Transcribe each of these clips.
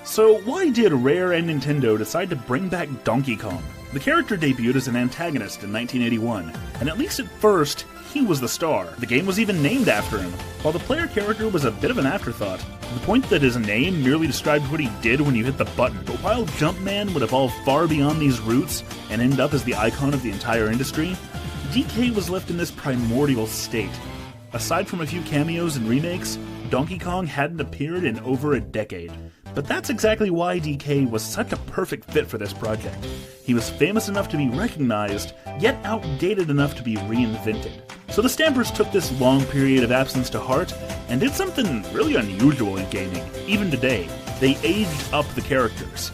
So why did Rare and Nintendo decide to bring back Donkey Kong? The character debuted as an antagonist in 1981, and at least at first, he was the star. The game was even named after him, while the player character was a bit of an afterthought, to the point that his name merely described what he did when you hit the button. But while Jumpman would evolve far beyond these roots and end up as the icon of the entire industry, DK was left in this primordial state. Aside from a few cameos and remakes, Donkey Kong hadn't appeared in over a decade. But that's exactly why DK was such a perfect fit for this project. He was famous enough to be recognized, yet outdated enough to be reinvented. So the Stampers took this long period of absence to heart, and did something really unusual in gaming. Even today, they aged up the characters.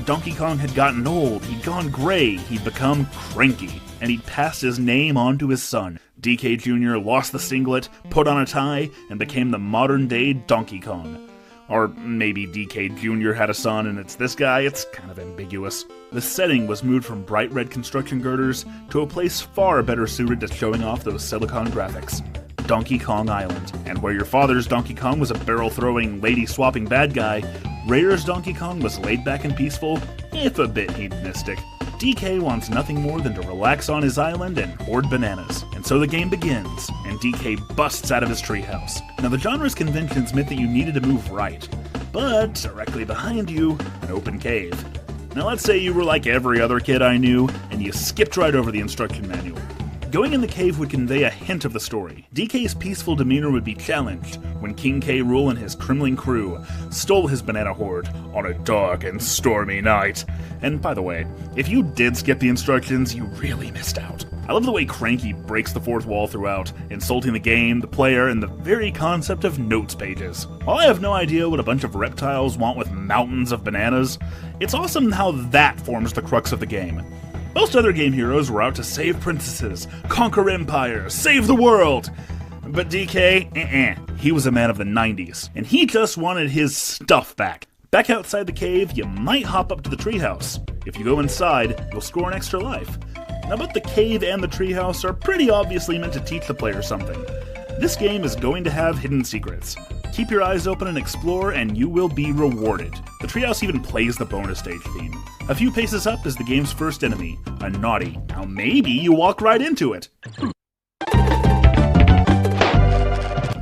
Donkey Kong had gotten old, he'd gone gray, he'd become cranky, and he'd passed his name on to his son. DK Jr. lost the singlet, put on a tie, and became the modern-day Donkey Kong. Or maybe DK Jr. had a son and it's this guy, it's kind of ambiguous. The setting was moved from bright red construction girders to a place far better suited to showing off those silicon graphics. Donkey Kong Island. And where your father's Donkey Kong was a barrel-throwing, lady-swapping bad guy, Rare's Donkey Kong was laid back and peaceful, if a bit hedonistic. DK wants nothing more than to relax on his island and hoard bananas. And so the game begins, and DK busts out of his treehouse. Now the genre's conventions meant that you needed to move right, but directly behind you, an open cave. Now let's say you were like every other kid I knew, and you skipped right over the instruction manual. Going in the cave would convey a hint of the story. DK's peaceful demeanor would be challenged when King K. Rool and his Kremling crew stole his banana hoard on a dark and stormy night. And by the way, if you did skip the instructions, you really missed out. I love the way Cranky breaks the fourth wall throughout, insulting the game, the player, and the very concept of notes pages. While I have no idea what a bunch of reptiles want with mountains of bananas, it's awesome how that forms the crux of the game. Most other game heroes were out to save princesses, conquer empires, save the world. But DK, he was a man of the 90s, and he just wanted his stuff back. Back outside the cave, you might hop up to the treehouse. If you go inside, you'll score an extra life. Now both the cave and the treehouse are pretty obviously meant to teach the player something. This game is going to have hidden secrets. Keep your eyes open and explore, and you will be rewarded. The treehouse even plays the bonus stage theme. A few paces up is the game's first enemy, a naughty. Now maybe you walk right into it.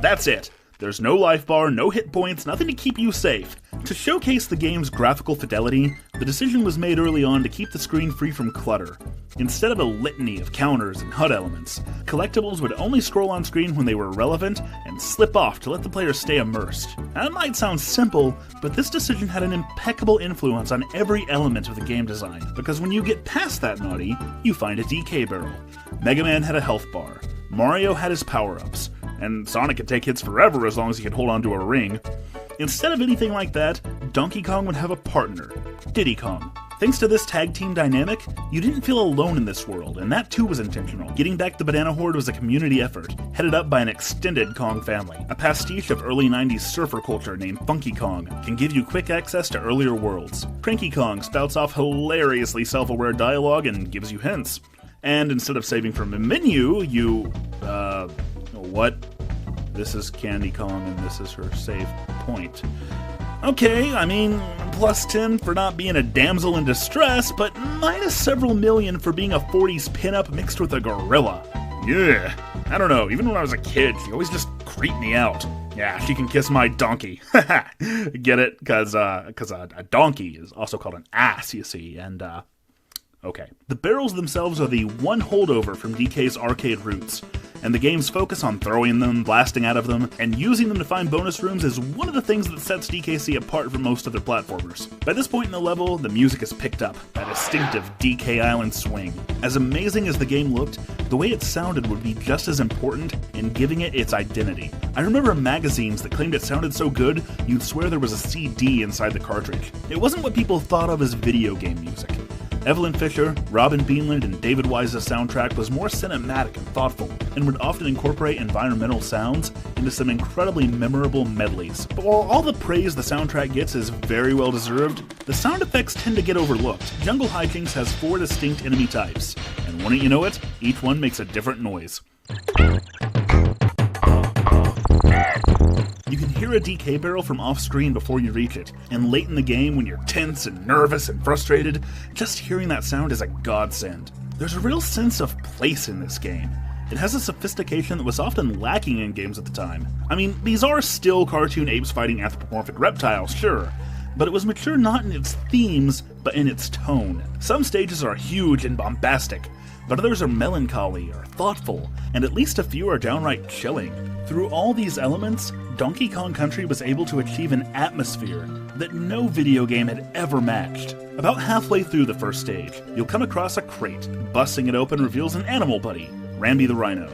That's it. There's no life bar, no hit points, nothing to keep you safe. To showcase the game's graphical fidelity, the decision was made early on to keep the screen free from clutter. Instead of a litany of counters and HUD elements, collectibles would only scroll on screen when they were relevant and slip off to let the player stay immersed. That might sound simple, but this decision had an impeccable influence on every element of the game design, because when you get past that naughty, you find a DK barrel. Mega Man had a health bar, Mario had his power-ups, and Sonic could take hits forever as long as he could hold onto a ring. Instead of anything like that, Donkey Kong would have a partner, Diddy Kong. Thanks to this tag team dynamic, you didn't feel alone in this world, and that too was intentional. Getting back the Banana Horde was a community effort, headed up by an extended Kong family. A pastiche of early 90s surfer culture named Funky Kong can give you quick access to earlier worlds. Cranky Kong spouts off hilariously self-aware dialogue and gives you hints. And instead of saving from a menu, you, what? This is Candy Kong and this is her save point. Okay, I mean, plus 10 for not being a damsel in distress, but minus several million for being a 40s pinup mixed with a gorilla. Yeah, I don't know, even when I was a kid, she always just creeped me out. Yeah, she can kiss my donkey. Get it? Because a donkey is also called an ass, you see, and, okay. The barrels themselves are the one holdover from DK's arcade roots, and the game's focus on throwing them, blasting out of them, and using them to find bonus rooms is one of the things that sets DKC apart from most other platformers. By this point in the level, the music is picked up, that distinctive DK Island swing. As amazing as the game looked, the way it sounded would be just as important in giving it its identity. I remember magazines that claimed it sounded so good, you'd swear there was a CD inside the cartridge. It wasn't what people thought of as video game music. Evelyn Fisher, Robin Beanland, and David Wise's soundtrack was more cinematic and thoughtful, and would often incorporate environmental sounds into some incredibly memorable medleys. But while all the praise the soundtrack gets is very well deserved, the sound effects tend to get overlooked. Jungle Hijinks has 4 distinct enemy types, and wouldn't you know it, each one makes a different noise. You can hear a DK barrel from off-screen before you reach it, and late in the game when you're tense and nervous and frustrated, just hearing that sound is a godsend. There's a real sense of place in this game. It has a sophistication that was often lacking in games at the time. I mean, these are still cartoon apes fighting anthropomorphic reptiles, sure, but it was mature not in its themes, but in its tone. Some stages are huge and bombastic, but others are melancholy or thoughtful, and at least a few are downright chilling. Through all these elements, Donkey Kong Country was able to achieve an atmosphere that no video game had ever matched. About halfway through the first stage, you'll come across a crate. Busting it open reveals an animal buddy, Rambi the Rhino.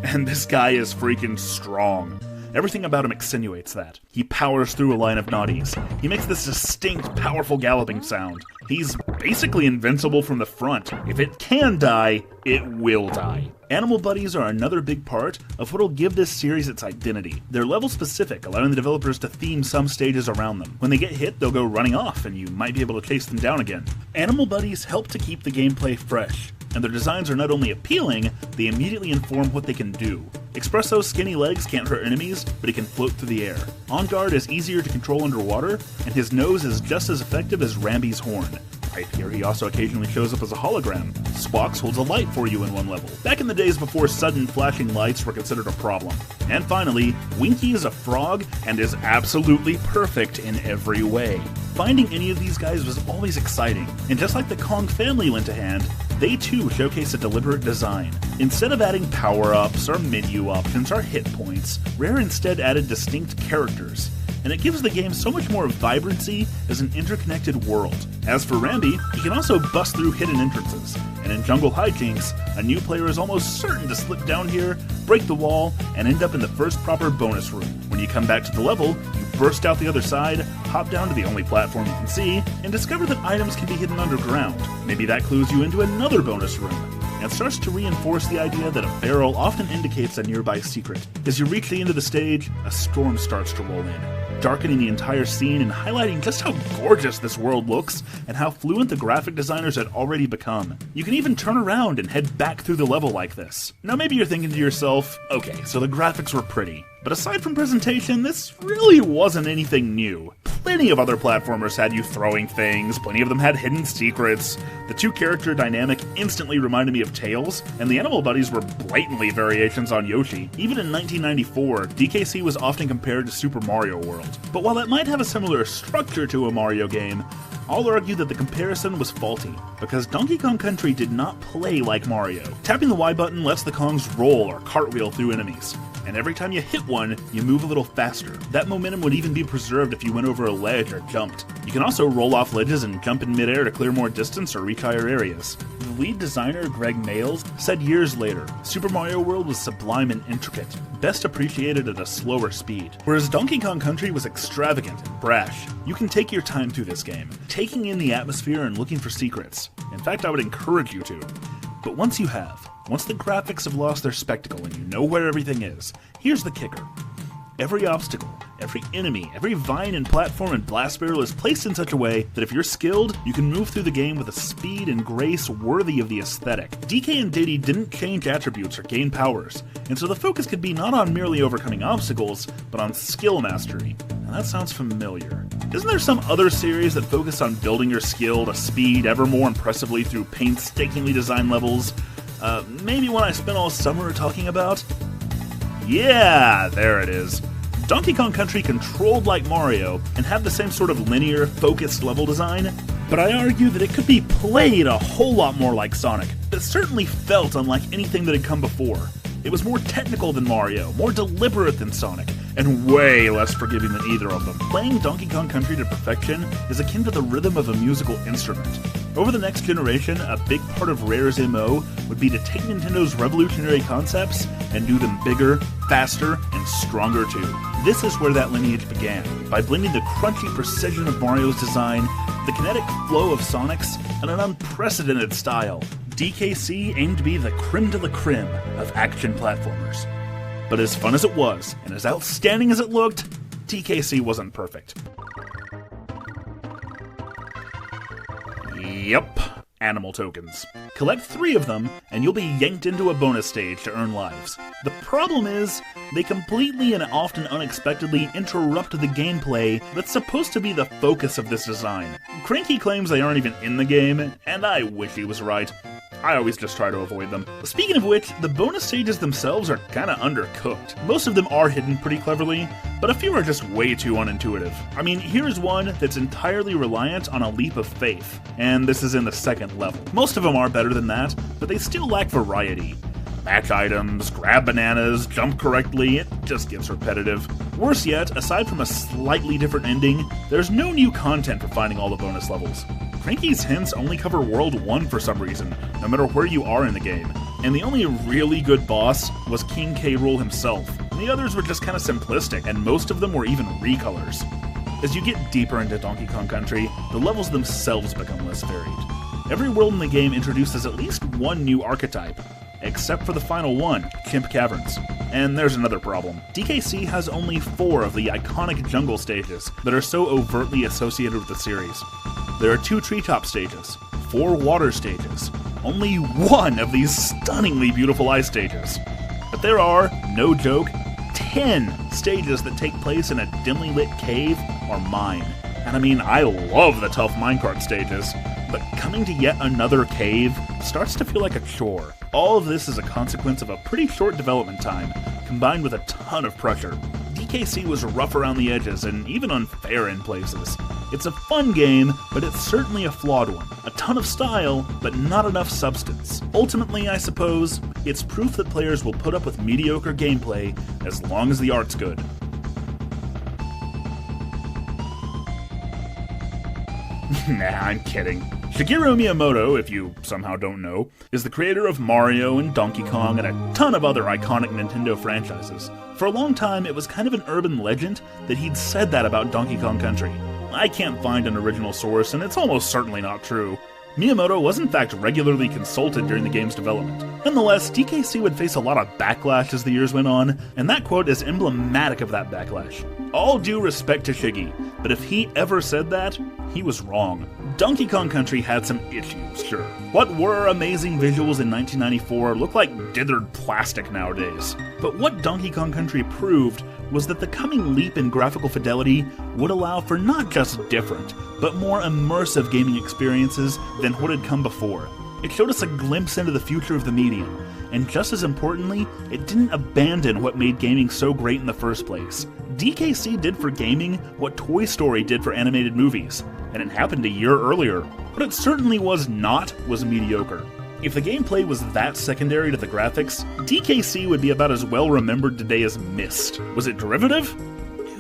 And this guy is freaking strong. Everything about him accentuates that. He powers through a line of naughties. He makes this distinct, powerful galloping sound. He's basically invincible from the front. If it can die, it will die. Animal buddies are another big part of what'll give this series its identity. They're level specific, allowing the developers to theme some stages around them. When they get hit, they'll go running off, and you might be able to chase them down again. Animal buddies help to keep the gameplay fresh, and their designs are not only appealing, they immediately inform what they can do. Espresso's skinny legs can't hurt enemies, but he can float through the air. On Guard is easier to control underwater, and his nose is just as effective as Rambi's horn. Right here, he also occasionally shows up as a hologram. Squawks holds a light for you in one level, back in the days before sudden flashing lights were considered a problem. And finally, Winky is a frog and is absolutely perfect in every way. Finding any of these guys was always exciting, and just like the Kong family lent a hand, they too showcase a deliberate design. Instead of adding power-ups or menu options or hit points, Rare instead added distinct characters, and it gives the game so much more vibrancy as an interconnected world. As for Rambi, he can also bust through hidden entrances, and in Jungle Hijinks, a new player is almost certain to slip down here, break the wall, and end up in the first proper bonus room. When you come back to the level, you burst out the other side, hop down to the only platform you can see, and discover that items can be hidden underground. Maybe that clues you into another bonus room, and starts to reinforce the idea that a barrel often indicates a nearby secret. As you reach the end of the stage, a storm starts to roll in, darkening the entire scene and highlighting just how gorgeous this world looks and how fluent the graphic designers had already become. You can even turn around and head back through the level like this. Now maybe you're thinking to yourself, okay, so the graphics were pretty, but aside from presentation, this really wasn't anything new. Plenty of other platformers had you throwing things, plenty of them had hidden secrets. The two-character dynamic instantly reminded me of Tails, and the animal buddies were blatantly variations on Yoshi. Even in 1994, DKC was often compared to Super Mario World. But while it might have a similar structure to a Mario game, I'll argue that the comparison was faulty, because Donkey Kong Country did not play like Mario. Tapping the Y button lets the Kongs roll or cartwheel through enemies, and every time you hit one, you move a little faster. That momentum would even be preserved if you went over a ledge or jumped. You can also roll off ledges and jump in midair to clear more distance or reach higher areas. The lead designer, Greg Mayles, said years later, Super Mario World was sublime and intricate, best appreciated at a slower speed. Whereas Donkey Kong Country was extravagant and brash, you can take your time through this game, taking in the atmosphere and looking for secrets. In fact, I would encourage you to. But once the graphics have lost their spectacle and you know where everything is, here's the kicker. Every obstacle, every enemy, every vine and platform and blast barrel is placed in such a way that if you're skilled, you can move through the game with a speed and grace worthy of the aesthetic. DK and Diddy didn't change attributes or gain powers, and so the focus could be not on merely overcoming obstacles, but on skill mastery. Now that sounds familiar. Isn't there some other series that focus on building your skill to speed ever more impressively through painstakingly designed levels? Maybe one I spent all summer talking about? Yeah, there it is. Donkey Kong Country controlled like Mario and had the same sort of linear, focused level design, but I argue that it could be played a whole lot more like Sonic. It certainly felt unlike anything that had come before. It was more technical than Mario, more deliberate than Sonic, and way less forgiving than either of them. Playing Donkey Kong Country to perfection is akin to the rhythm of a musical instrument. Over the next generation, a big part of Rare's MO would be to take Nintendo's revolutionary concepts and do them bigger, faster, and stronger too. This is where that lineage began, by blending the crunchy precision of Mario's design, the kinetic flow of Sonic's, and an unprecedented style. DKC aimed to be the creme de la creme of action platformers. But as fun as it was, and as outstanding as it looked, DKC wasn't perfect. Yep, animal tokens. Collect 3 of them, and you'll be yanked into a bonus stage to earn lives. The problem is, they completely and often unexpectedly interrupt the gameplay that's supposed to be the focus of this design. Cranky claims they aren't even in the game, and I wish he was right. I always just try to avoid them. Speaking of which, the bonus stages themselves are kinda undercooked. Most of them are hidden pretty cleverly, but a few are just way too unintuitive. I mean, here's one that's entirely reliant on a leap of faith, and this is in the 2nd level. Most of them are better than that, but they still lack variety. Match items, grab bananas, jump correctly, it just gets repetitive. Worse yet, aside from a slightly different ending, there's no new content for finding all the bonus levels. Cranky's hints only cover World 1 for some reason, no matter where you are in the game. And the only really good boss was King K. Rool himself. The others were just kinda simplistic, and most of them were even recolors. As you get deeper into Donkey Kong Country, the levels themselves become less varied. Every world in the game introduces at least one new archetype, except for the final one, Chimp Caverns. And there's another problem. DKC has only 4 of the iconic jungle stages that are so overtly associated with the series. There are 2 treetop stages, 4 water stages, only 1 of these stunningly beautiful ice stages. But there are, no joke, 10 stages that take place in a dimly lit cave or mine. And I mean, I love the tough minecart stages, but coming to yet another cave starts to feel like a chore. All of this is a consequence of a pretty short development time, combined with a ton of pressure. DKC was rough around the edges and even unfair in places. It's a fun game, but it's certainly a flawed one. A ton of style, but not enough substance. Ultimately, I suppose, it's proof that players will put up with mediocre gameplay as long as the art's good. Nah, I'm kidding. Shigeru Miyamoto, if you somehow don't know, is the creator of Mario and Donkey Kong and a ton of other iconic Nintendo franchises. For a long time, it was kind of an urban legend that he'd said that about Donkey Kong Country. I can't find an original source, and it's almost certainly not true. Miyamoto was in fact regularly consulted during the game's development. Nonetheless, DKC would face a lot of backlash as the years went on, and that quote is emblematic of that backlash. All due respect to Shiggy, but if he ever said that, he was wrong. Donkey Kong Country had some issues, sure. What were amazing visuals in 1994 look like dithered plastic nowadays. But what Donkey Kong Country proved was that the coming leap in graphical fidelity would allow for not just different, but more immersive gaming experiences than what had come before. It showed us a glimpse into the future of the medium, and just as importantly, it didn't abandon what made gaming so great in the first place. DKC did for gaming what Toy Story did for animated movies, and it happened a year earlier. What it certainly was mediocre. If the gameplay was that secondary to the graphics, DKC would be about as well remembered today as Myst. Was it derivative?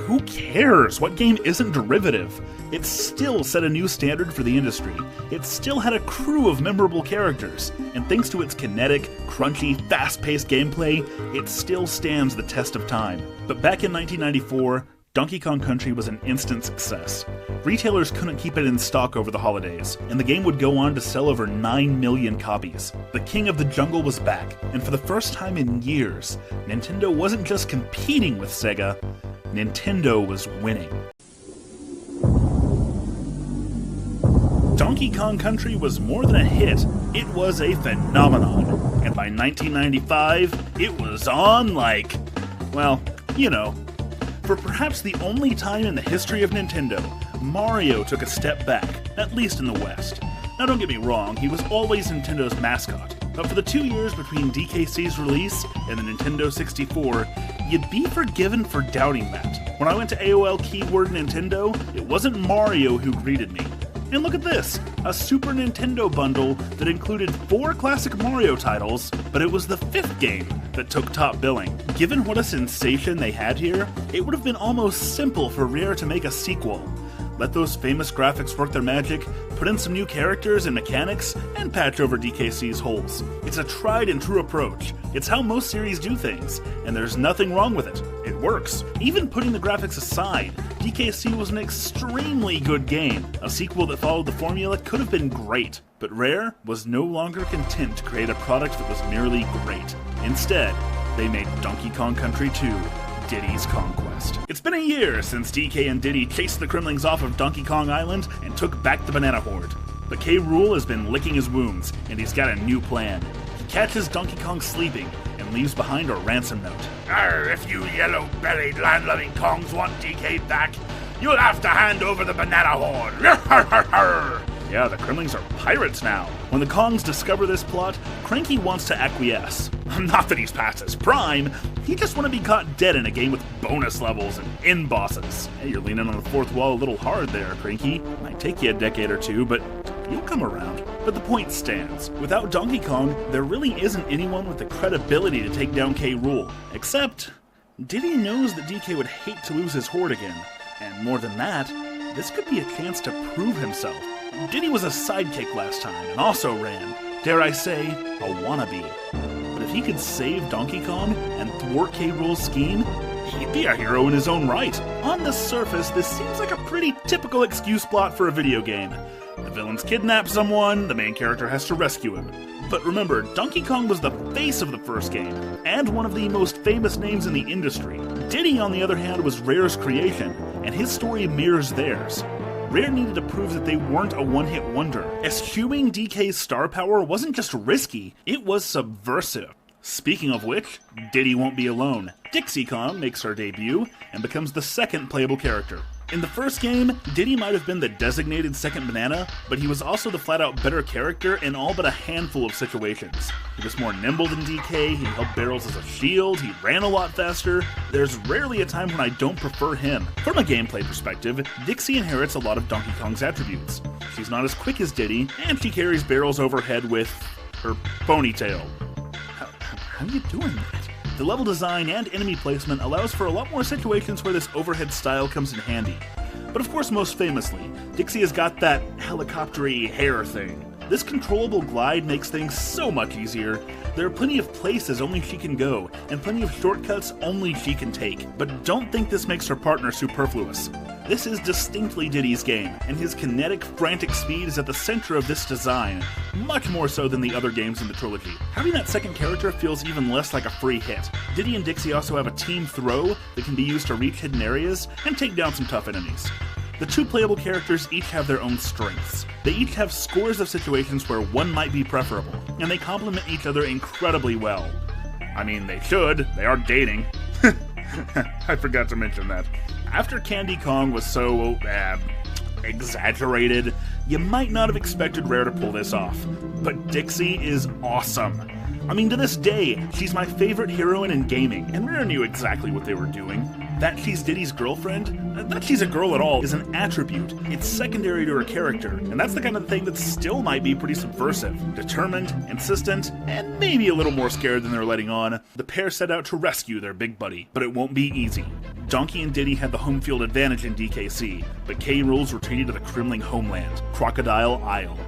Who cares? What game isn't derivative? It still set a new standard for the industry. It still had a crew of memorable characters, and thanks to its kinetic, crunchy, fast-paced gameplay, it still stands the test of time. But back in 1994, Donkey Kong Country was an instant success. Retailers couldn't keep it in stock over the holidays, and the game would go on to sell over 9 million copies. The King of the Jungle was back, and for the first time in years, Nintendo wasn't just competing with Sega, Nintendo was winning. Donkey Kong Country was more than a hit, it was a phenomenon. And by 1995, it was on like, well, you know. For perhaps the only time in the history of Nintendo, Mario took a step back, at least in the West. Now don't get me wrong, he was always Nintendo's mascot, but for the 2 years between DKC's release and the Nintendo 64, you'd be forgiven for doubting that. When I went to AOL keyword Nintendo, it wasn't Mario who greeted me. And look at this, a Super Nintendo bundle that included 4 classic Mario titles, but it was the 5th game that took top billing. Given what a sensation they had here, it would have been almost simple for Rare to make a sequel. Let those famous graphics work their magic, put in some new characters and mechanics, and patch over DKC's holes. It's a tried and true approach. It's how most series do things, and there's nothing wrong with it. It works. Even putting the graphics aside, DKC was an extremely good game. A sequel that followed the formula could have been great, but Rare was no longer content to create a product that was merely great. Instead, they made Donkey Kong Country 2, Diddy's Conquest. It's been a year since DK and Diddy chased the Kremlings off of Donkey Kong Island and took back the Banana Horde. But K. Rool has been licking his wounds, and he's got a new plan. He catches Donkey Kong sleeping and leaves behind a ransom note. If you yellow-bellied land-loving Kongs want DK back, you'll have to hand over the banana horn. Yeah, the Kremlings are pirates now. When the Kongs discover this plot, Cranky wants to acquiesce. Not that he's past his prime, he just want to be caught dead in a game with bonus levels and in-bosses. Hey, you're leaning on the fourth wall a little hard there, Cranky. Might take you a decade or two, but you'll come around. But the point stands. Without Donkey Kong, there really isn't anyone with the credibility to take down K. Rool. Except, Diddy knows that DK would hate to lose his horde again. And more than that, this could be a chance to prove himself. Diddy was a sidekick last time and also ran, dare I say, a wannabe. But if he could save Donkey Kong and thwart K. Rool's scheme, he'd be a hero in his own right. On the surface, this seems like a pretty typical excuse plot for a video game. The villains kidnap someone, the main character has to rescue him. But remember, Donkey Kong was the face of the first game, and one of the most famous names in the industry. Diddy, on the other hand, was Rare's creation, and his story mirrors theirs. Rare needed to prove that they weren't a one-hit wonder. Eschewing DK's star power wasn't just risky, it was subversive. Speaking of which, Diddy won't be alone. Dixie Kong makes her debut and becomes the second playable character. In the first game, Diddy might have been the designated second banana, but he was also the flat-out better character in all but a handful of situations. He was more nimble than DK, he held barrels as a shield, he ran a lot faster. There's rarely a time when I don't prefer him. From a gameplay perspective, Dixie inherits a lot of Donkey Kong's attributes. She's not as quick as Diddy, and she carries barrels overhead with her ponytail. How are you doing that? The level design and enemy placement allows for a lot more situations where this overhead style comes in handy. But of course, most famously, Dixie has got that helicopter-y hair thing. This controllable glide makes things so much easier. There are plenty of places only she can go, and plenty of shortcuts only she can take. But don't think this makes her partner superfluous. This is distinctly Diddy's game, and his kinetic, frantic speed is at the center of this design, much more so than the other games in the trilogy. Having that second character feels even less like a free hit. Diddy and Dixie also have a team throw that can be used to reach hidden areas and take down some tough enemies. The two playable characters each have their own strengths. They each have scores of situations where one might be preferable, and they complement each other incredibly well. I mean, they should. They are dating. I forgot to mention that. After Candy Kong was so, exaggerated, you might not have expected Rare to pull this off. But Dixie is awesome. I mean, to this day, she's my favorite heroine in gaming, and Rare knew exactly what they were doing. That she's Diddy's girlfriend, that she's a girl at all, is an attribute. It's secondary to her character, and that's the kind of thing that still might be pretty subversive. Determined, insistent, and maybe a little more scared than they're letting on, the pair set out to rescue their big buddy, but it won't be easy. Donkey and Diddy had the home field advantage in DKC, but K. Rool's retreated to the Kremling homeland, Crocodile Isle.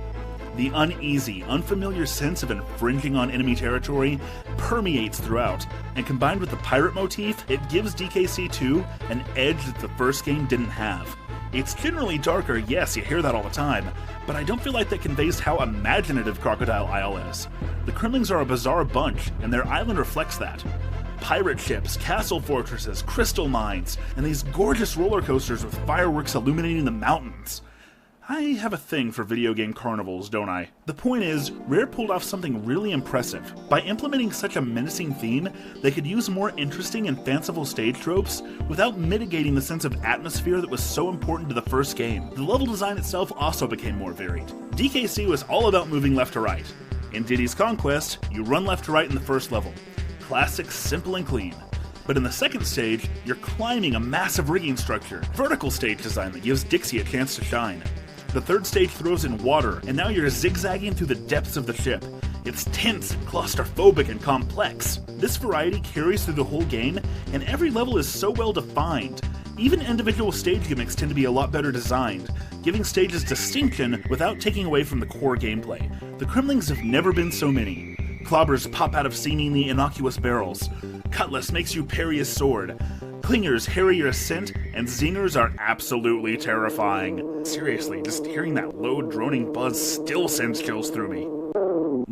The uneasy, unfamiliar sense of infringing on enemy territory permeates throughout, and combined with the pirate motif, it gives DKC2 an edge that the first game didn't have. It's generally darker, yes, you hear that all the time, but I don't feel like that conveys how imaginative Crocodile Isle is. The Kremlings are a bizarre bunch, and their island reflects that. Pirate ships, castle fortresses, crystal mines, and these gorgeous roller coasters with fireworks illuminating the mountains. I have a thing for video game carnivals, don't I? The point is, Rare pulled off something really impressive. By implementing such a menacing theme, they could use more interesting and fanciful stage tropes without mitigating the sense of atmosphere that was so important to the first game. The level design itself also became more varied. DKC was all about moving left to right. In Diddy's Conquest, you run left to right in the first level. Classic, simple and clean. But in the second stage, you're climbing a massive rigging structure. Vertical stage design that gives Dixie a chance to shine. The third stage throws in water, and now you're zigzagging through the depths of the ship. It's tense, claustrophobic, and complex. This variety carries through the whole game, and every level is so well defined. Even individual stage gimmicks tend to be a lot better designed, giving stages distinction without taking away from the core gameplay. The Kremlings have never been so many. Clobbers pop out of seemingly innocuous barrels. Cutlass makes you parry his sword. Clingers harry your ascent, and zingers are absolutely terrifying. Seriously, just hearing that low droning buzz still sends chills through me.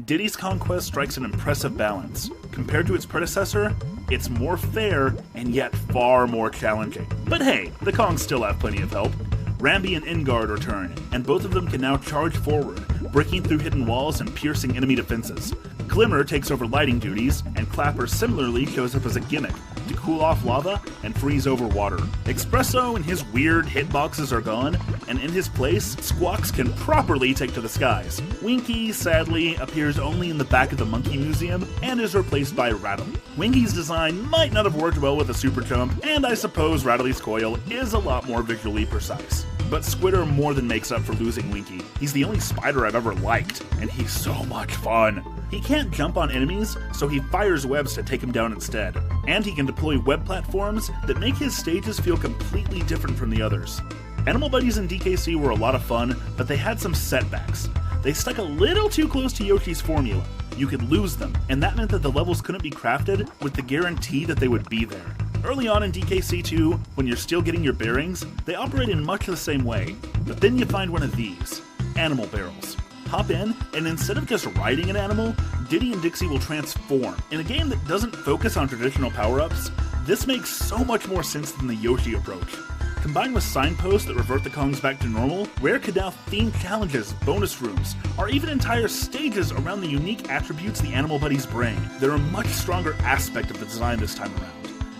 Diddy's Conquest strikes an impressive balance. Compared to its predecessor, it's more fair and yet far more challenging. But hey, the Kongs still have plenty of help. Rambi and Ingard return, and both of them can now charge forward, breaking through hidden walls and piercing enemy defenses. Glimmer takes over lighting duties, and Clapper similarly shows up as a gimmick to cool off lava and freeze over water. Espresso and his weird hitboxes are gone, and in his place, Squawks can properly take to the skies. Winky, sadly, appears only in the back of the Monkey Museum and is replaced by Rattle. Winky's design might not have worked well with a super jump, and I suppose Rattly's coil is a lot more visually precise. But Squitter more than makes up for losing Winky. He's the only spider I've ever liked, and he's so much fun. He can't jump on enemies, so he fires webs to take him down instead. And he can deploy web platforms that make his stages feel completely different from the others. Animal Buddies in DKC were a lot of fun, but they had some setbacks. They stuck a little too close to Yoshi's formula. You could lose them, and that meant that the levels couldn't be crafted with the guarantee that they would be there. Early on in DKC2, when you're still getting your bearings, they operate in much the same way, but then you find one of these, animal barrels. Hop in, and instead of just riding an animal, Diddy and Dixie will transform. In a game that doesn't focus on traditional power-ups, this makes so much more sense than the Yoshi approach. Combined with signposts that revert the Kongs back to normal, Rare could now theme challenges, bonus rooms, or even entire stages around the unique attributes the Animal Buddies bring. They're a much stronger aspect of the design this time around.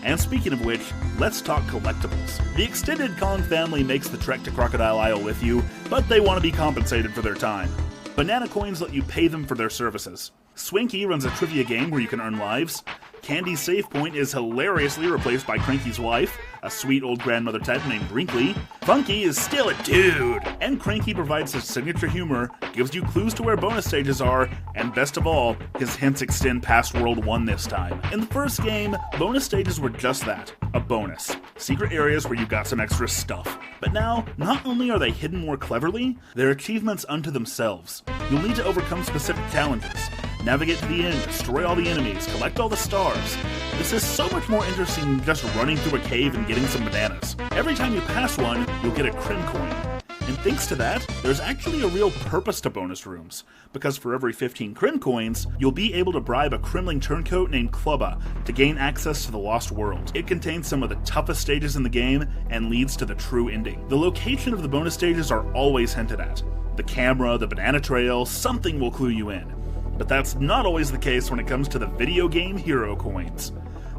And speaking of which, let's talk collectibles. The extended Kong family makes the trek to Crocodile Isle with you, but they want to be compensated for their time. Banana coins let you pay them for their services. Swinky runs a trivia game where you can earn lives. Candy's save point is hilariously replaced by Cranky's wife, a sweet old grandmother type named Brinkley. Funky is still a dude! And Cranky provides his signature humor, gives you clues to where bonus stages are, and best of all, his hints extend past World 1 this time. In the first game, bonus stages were just that, a bonus. Secret areas where you got some extra stuff. But now, not only are they hidden more cleverly, they're achievements unto themselves. You'll need to overcome specific challenges. Navigate to the end, destroy all the enemies, collect all the stars. This is so much more interesting than just running through a cave and getting some bananas. Every time you pass one, you'll get a Crim coin. And thanks to that, there's actually a real purpose to bonus rooms, because for every 15 Crim coins, you'll be able to bribe a Crimling turncoat named Clubba to gain access to the Lost World. It contains some of the toughest stages in the game and leads to the true ending. The location of the bonus stages are always hinted at. The camera, the banana trail, something will clue you in. But that's not always the case when it comes to the video game hero coins.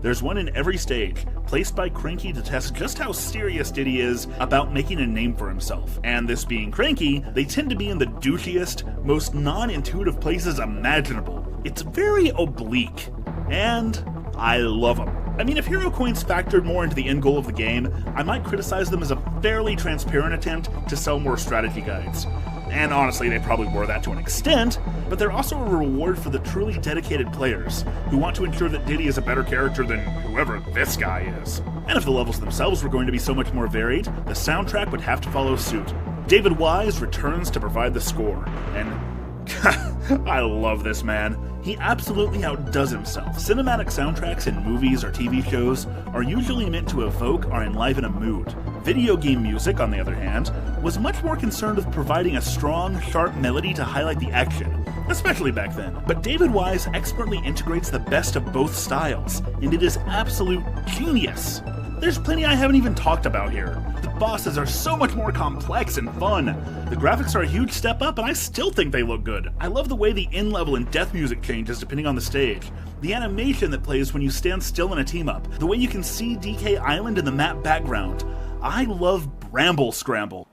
There's one in every stage, placed by Cranky to test just how serious Diddy is about making a name for himself. And this being Cranky, they tend to be in the douchiest, most non-intuitive places imaginable. It's very oblique, and I love them. I mean, if hero coins factored more into the end goal of the game, I might criticize them as a fairly transparent attempt to sell more strategy guides. And honestly, they probably were that to an extent, but they're also a reward for the truly dedicated players who want to ensure that Diddy is a better character than whoever this guy is. And if the levels themselves were going to be so much more varied, the soundtrack would have to follow suit. David Wise returns to provide the score, and I love this man. He absolutely outdoes himself. Cinematic soundtracks in movies or TV shows are usually meant to evoke or enliven a mood. Video game music, on the other hand, was much more concerned with providing a strong, sharp melody to highlight the action, especially back then. But David Wise expertly integrates the best of both styles, and it is absolute genius. There's plenty I haven't even talked about here. The bosses are so much more complex and fun. The graphics are a huge step up, and I still think they look good. I love the way the end level and death music changes depending on the stage. The animation that plays when you stand still in a team-up. The way you can see DK Island in the map background. I love Bramble Scramble.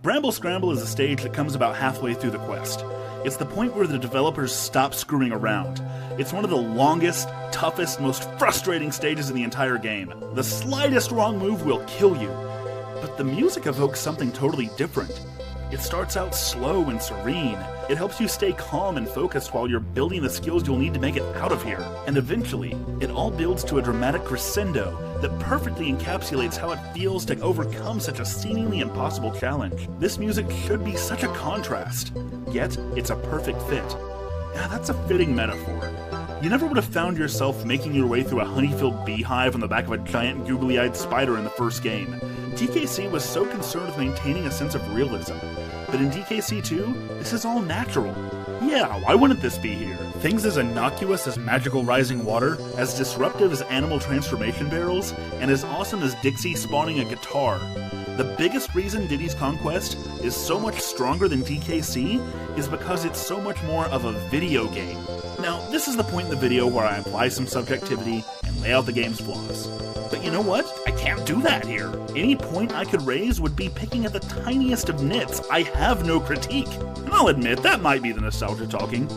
Bramble Scramble is a stage that comes about halfway through the quest. It's the point where the developers stop screwing around. It's one of the longest, toughest, most frustrating stages in the entire game. The slightest wrong move will kill you. But the music evokes something totally different. It starts out slow and serene. It helps you stay calm and focused while you're building the skills you'll need to make it out of here. And eventually, it all builds to a dramatic crescendo that perfectly encapsulates how it feels to overcome such a seemingly impossible challenge. This music should be such a contrast, yet it's a perfect fit. Yeah, that's a fitting metaphor. You never would have found yourself making your way through a honey-filled beehive on the back of a giant googly-eyed spider in the first game. DKC was so concerned with maintaining a sense of realism, but in DKC2, this is all natural. Yeah, why wouldn't this be here? Things as innocuous as magical rising water, as disruptive as animal transformation barrels, and as awesome as Dixie spawning a guitar. The biggest reason Diddy's Conquest is so much stronger than DKC is because it's so much more of a video game. Now, this is the point in the video where I apply some subjectivity and lay out the game's flaws. But you know what? I can't do that here. Any point I could raise would be picking at the tiniest of nits. I have no critique. And I'll admit, that might be the nostalgia talking.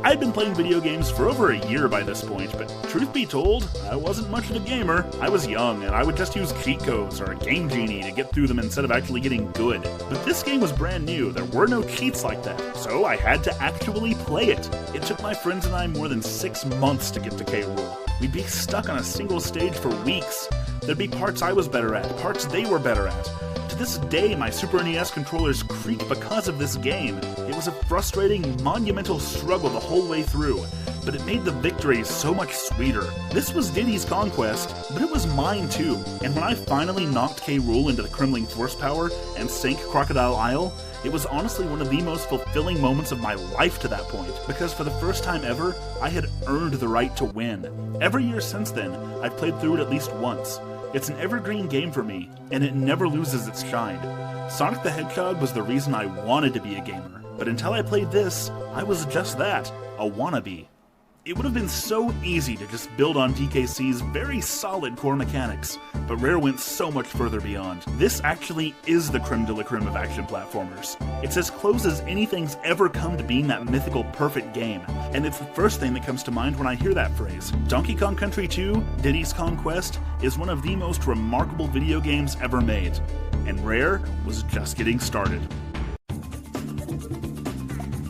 I'd been playing video games for over a year by this point, but truth be told, I wasn't much of a gamer. I was young, and I would just use cheat codes or a Game Genie to get through them instead of actually getting good. But this game was brand new, there were no cheats like that, so I had to actually play it. It took my friends and I more than 6 months to get to K. Rool. We'd be stuck on a single stage for weeks. There'd be parts I was better at, parts they were better at. To this day, my Super NES controllers creak because of this game. It was a frustrating, monumental struggle the whole way through, but it made the victories so much sweeter. This was Diddy's Conquest, but it was mine too, and when I finally knocked K. Rool into the Kremling Force Power and sank Crocodile Isle, it was honestly one of the most fulfilling moments of my life to that point, because for the first time ever, I had earned the right to win. Every year since then, I've played through it at least once. It's an evergreen game for me, and it never loses its shine. Sonic the Hedgehog was the reason I wanted to be a gamer, but until I played this, I was just that, a wannabe. It would have been so easy to just build on DKC's very solid core mechanics, but Rare went so much further beyond. This actually is the creme de la creme of action platformers. It's as close as anything's ever come to being that mythical perfect game, and it's the first thing that comes to mind when I hear that phrase. Donkey Kong Country 2, Diddy's Conquest, is one of the most remarkable video games ever made, and Rare was just getting started.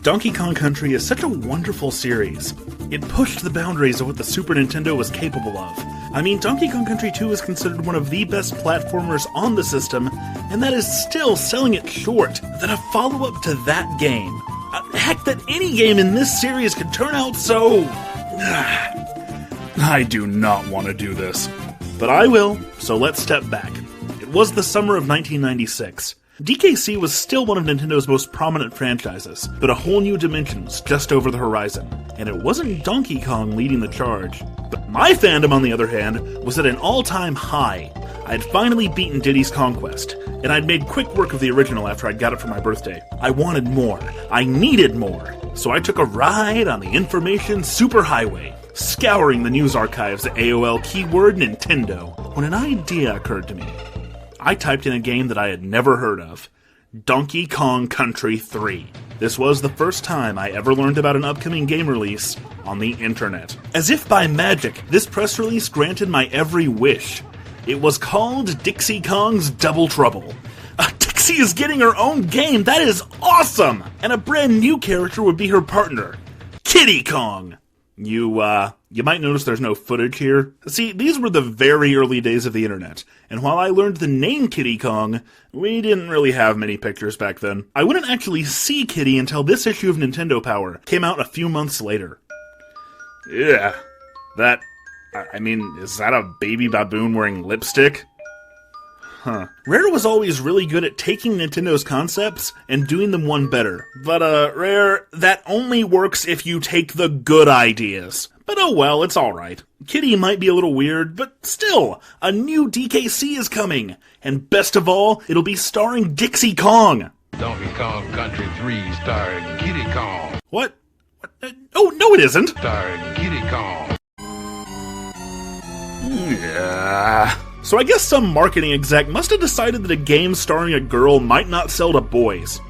Donkey Kong Country is such a wonderful series. It pushed the boundaries of what the Super Nintendo was capable of. I mean, Donkey Kong Country 2 is considered one of the best platformers on the system, and that is still selling it short. That a follow-up to that game, heck, that any game in this series could turn out so... I do not want to do this. But I will, so let's step back. It was the summer of 1996. DKC was still one of Nintendo's most prominent franchises, but a whole new dimension was just over the horizon, and it wasn't Donkey Kong leading the charge. But my fandom, on the other hand, was at an all-time high. I'd finally beaten Diddy's Conquest, and I'd made quick work of the original after I'd got it for my birthday. I wanted more. I needed more. So I took a ride on the information superhighway, scouring the news archives at AOL keyword Nintendo, when an idea occurred to me. I typed in a game that I had never heard of. Donkey Kong Country 3. This was the first time I ever learned about an upcoming game release on the internet. As if by magic, this press release granted my every wish. It was called Dixie Kong's Double Trouble. Dixie is getting her own game! That is awesome! And a brand new character would be her partner, Kiddy Kong. You might notice there's no footage here. See, these were the very early days of the internet, and while I learned the name Kiddy Kong, we didn't really have many pictures back then. I wouldn't actually see Kiddy until this issue of Nintendo Power came out a few months later. Yeah, is that a baby baboon wearing lipstick? Huh. Rare was always really good at taking Nintendo's concepts and doing them one better. But, Rare, that only works if you take the good ideas. But oh well, it's alright. Kiddy might be a little weird, but still, a new DKC is coming. And best of all, it'll be starring Dixie Kong. Donkey Kong Country 3 starring Kiddy Kong. What? Oh, no it isn't! Starring Kiddy Kong. Yeah. So I guess some marketing exec must have decided that a game starring a girl might not sell to boys.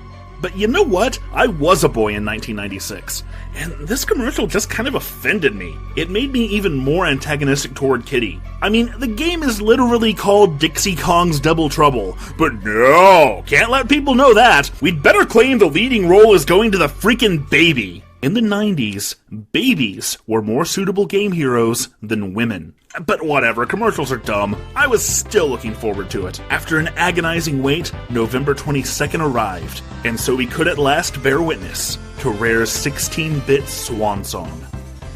But you know what? I was a boy in 1996, and this commercial just kind of offended me. It made me even more antagonistic toward Kiddy. I mean, the game is literally called Dixie Kong's Double Trouble, but no, can't let people know that. We'd better claim the leading role is going to the freaking baby. In the 90s, babies were more suitable game heroes than women. But whatever, commercials are dumb. I was still looking forward to it. After an agonizing wait, November 22nd arrived, and so we could at last bear witness to Rare's 16-bit swan song.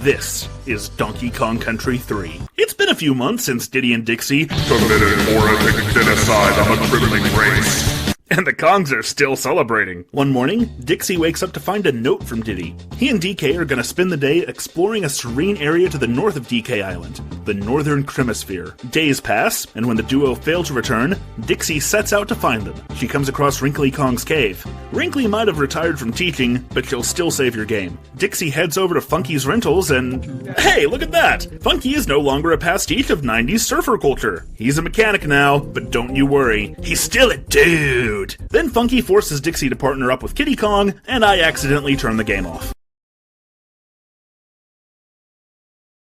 This is Donkey Kong Country 3. It's been a few months since Diddy and Dixie committed horrific genocide on the Kremling race. And the Kongs are still celebrating. One morning, Dixie wakes up to find a note from Diddy. He and DK are gonna spend the day exploring a serene area to the north of DK Island, the Northern Cremisphere. Days pass, and when the duo fail to return, Dixie sets out to find them. She comes across Wrinkly Kong's cave. Wrinkly might have retired from teaching, but she'll still save your game. Dixie heads over to Funky's Rentals and... Hey, look at that! Funky is no longer a pastiche of 90s surfer culture. He's a mechanic now, but don't you worry, he's still a dude! Then Funky forces Dixie to partner up with Kiddy Kong, and I accidentally turn the game off.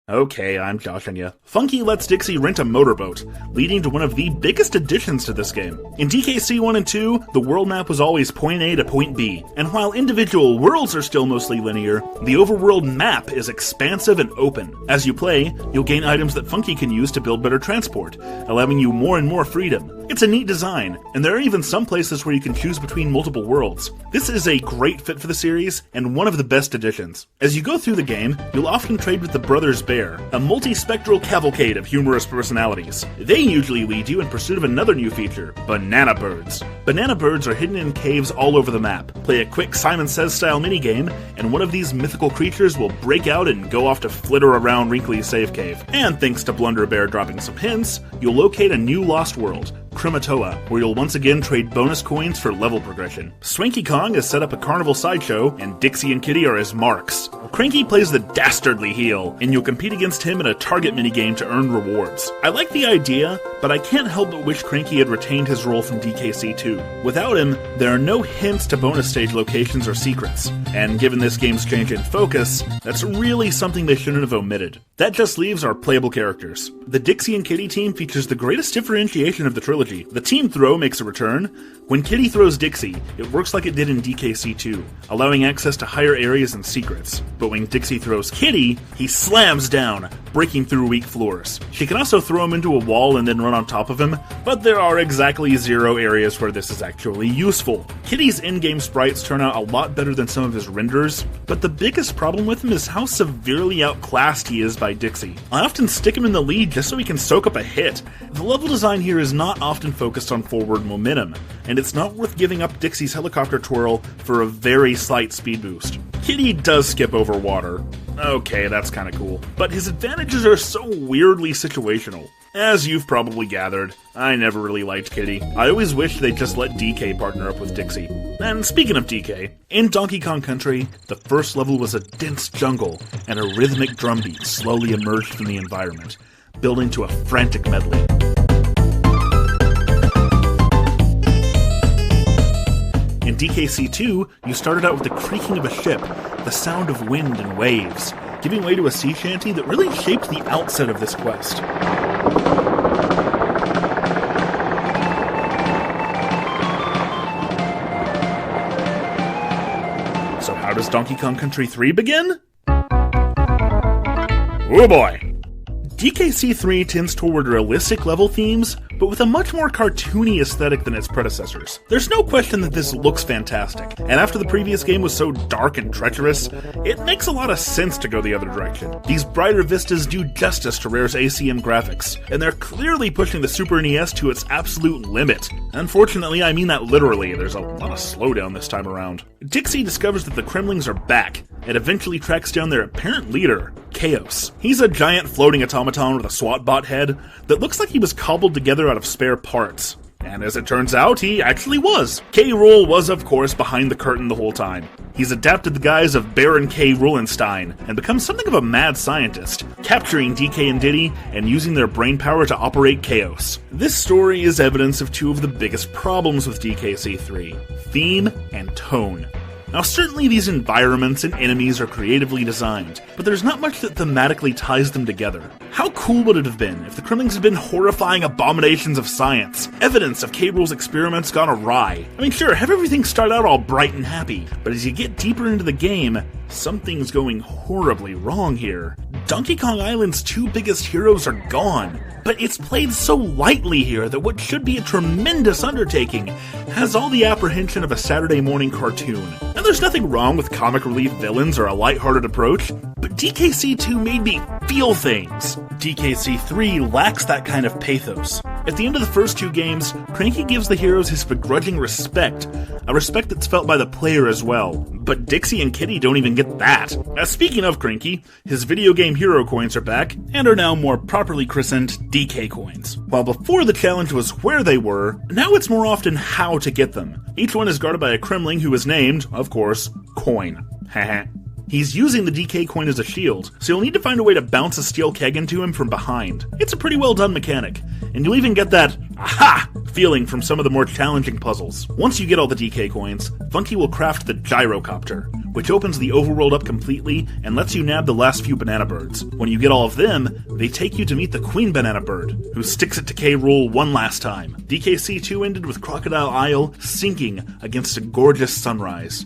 Okay, I'm joshing ya. Funky lets Dixie rent a motorboat, leading to one of the biggest additions to this game. In DKC 1 and 2, the world map was always point A to point B, and while individual worlds are still mostly linear, the overworld map is expansive and open. As you play, you'll gain items that Funky can use to build better transport, allowing you more and more freedom. It's a neat design, and there are even some places where you can choose between multiple worlds. This is a great fit for the series, and one of the best additions. As you go through the game, you'll often trade with the Brothers Bear, a multi-spectral cavalcade of humorous personalities. They usually lead you in pursuit of another new feature, Banana Birds. Banana Birds are hidden in caves all over the map. Play a quick Simon Says style minigame, and one of these mythical creatures will break out and go off to flitter around Wrinkly's save cave. And thanks to Blunder Bear dropping some hints, you'll locate a new lost world, Krematoa, where you'll once again trade bonus coins for level progression. Swanky Kong has set up a carnival sideshow, and Dixie and Kitty are his marks. Cranky plays the dastardly heel, and you'll compete against him in a target minigame to earn rewards. I like the idea, but I can't help but wish Cranky had retained his role from DKC2. Without him, there are no hints to bonus stage locations or secrets, and given this game's change in focus, that's really something they shouldn't have omitted. That just leaves our playable characters. The Dixie and Kitty team features the greatest differentiation of the trilogy. The team throw makes a return. When Kitty throws Dixie, it works like it did in DKC2, allowing access to higher areas and secrets. But when Dixie throws Kitty, he slams down, breaking through weak floors. She can also throw him into a wall and then run on top of him, but there are exactly 0 areas where this is actually useful. Kitty's in-game sprites turn out a lot better than some of his renders, but the biggest problem with him is how severely outclassed he is by Dixie. I often stick him in the lead just so he can soak up a hit. The level design here is not often focused on forward momentum, and it's not worth giving up Dixie's helicopter twirl for a very slight speed boost. Kitty does skip over water. Okay, that's kinda cool. But his advantages are so weirdly situational. As you've probably gathered, I never really liked Kitty. I always wished they'd just let DK partner up with Dixie. And speaking of DK, in Donkey Kong Country, the first level was a dense jungle, and a rhythmic drumbeat slowly emerged from the environment, building to a frantic medley. In DKC2, you started out with the creaking of a ship, the sound of wind and waves, giving way to a sea shanty that really shaped the outset of this quest. So how does Donkey Kong Country 3 begin? Oh boy! DKC3 tends toward realistic level themes, but with a much more cartoony aesthetic than its predecessors. There's no question that this looks fantastic, and after the previous game was so dark and treacherous, it makes a lot of sense to go the other direction. These brighter vistas do justice to Rare's ACM graphics, and they're clearly pushing the Super NES to its absolute limit. Unfortunately, I mean that literally, there's a lot of slowdown this time around. Dixie discovers that the Kremlings are back, and eventually tracks down their apparent leader, Chaos. He's a giant floating automaton with a SWAT bot head that looks like he was cobbled together out of spare parts. And as it turns out, he actually was. K. Rool was, of course, behind the curtain the whole time. He's adapted the guise of Baron K. Rulenstein and become something of a mad scientist, capturing DK and Diddy and using their brainpower to operate chaos. This story is evidence of two of the biggest problems with DKC3, theme and tone. Now certainly these environments and enemies are creatively designed, but there's not much that thematically ties them together. How cool would it have been if the Kremlings had been horrifying abominations of science, evidence of K. Rool's experiments gone awry? I mean sure, have everything start out all bright and happy, but as you get deeper into the game, something's going horribly wrong here. Donkey Kong Island's two biggest heroes are gone, but it's played so lightly here that what should be a tremendous undertaking has all the apprehension of a Saturday morning cartoon. Now there's nothing wrong with comic relief villains or a lighthearted approach, but DKC2 made me feel things. DKC3 lacks that kind of pathos. At the end of the first two games, Cranky gives the heroes his begrudging respect, a respect that's felt by the player as well. But Dixie and Kitty don't even get that. Speaking of Cranky, his video game hero coins are back, and are now more properly christened DK coins. While before the challenge was where they were, now it's more often how to get them. Each one is guarded by a Kremling who is named, of course, Coin. Haha. He's using the DK coin as a shield, so you'll need to find a way to bounce a steel keg into him from behind. It's a pretty well done mechanic, and you'll even get that aha feeling from some of the more challenging puzzles. Once you get all the DK coins, Funky will craft the gyrocopter, which opens the overworld up completely and lets you nab the last few banana birds. When you get all of them, they take you to meet the Queen Banana Bird, who sticks it to K. Rool one last time. DKC2 ended with Crocodile Isle sinking against a gorgeous sunrise.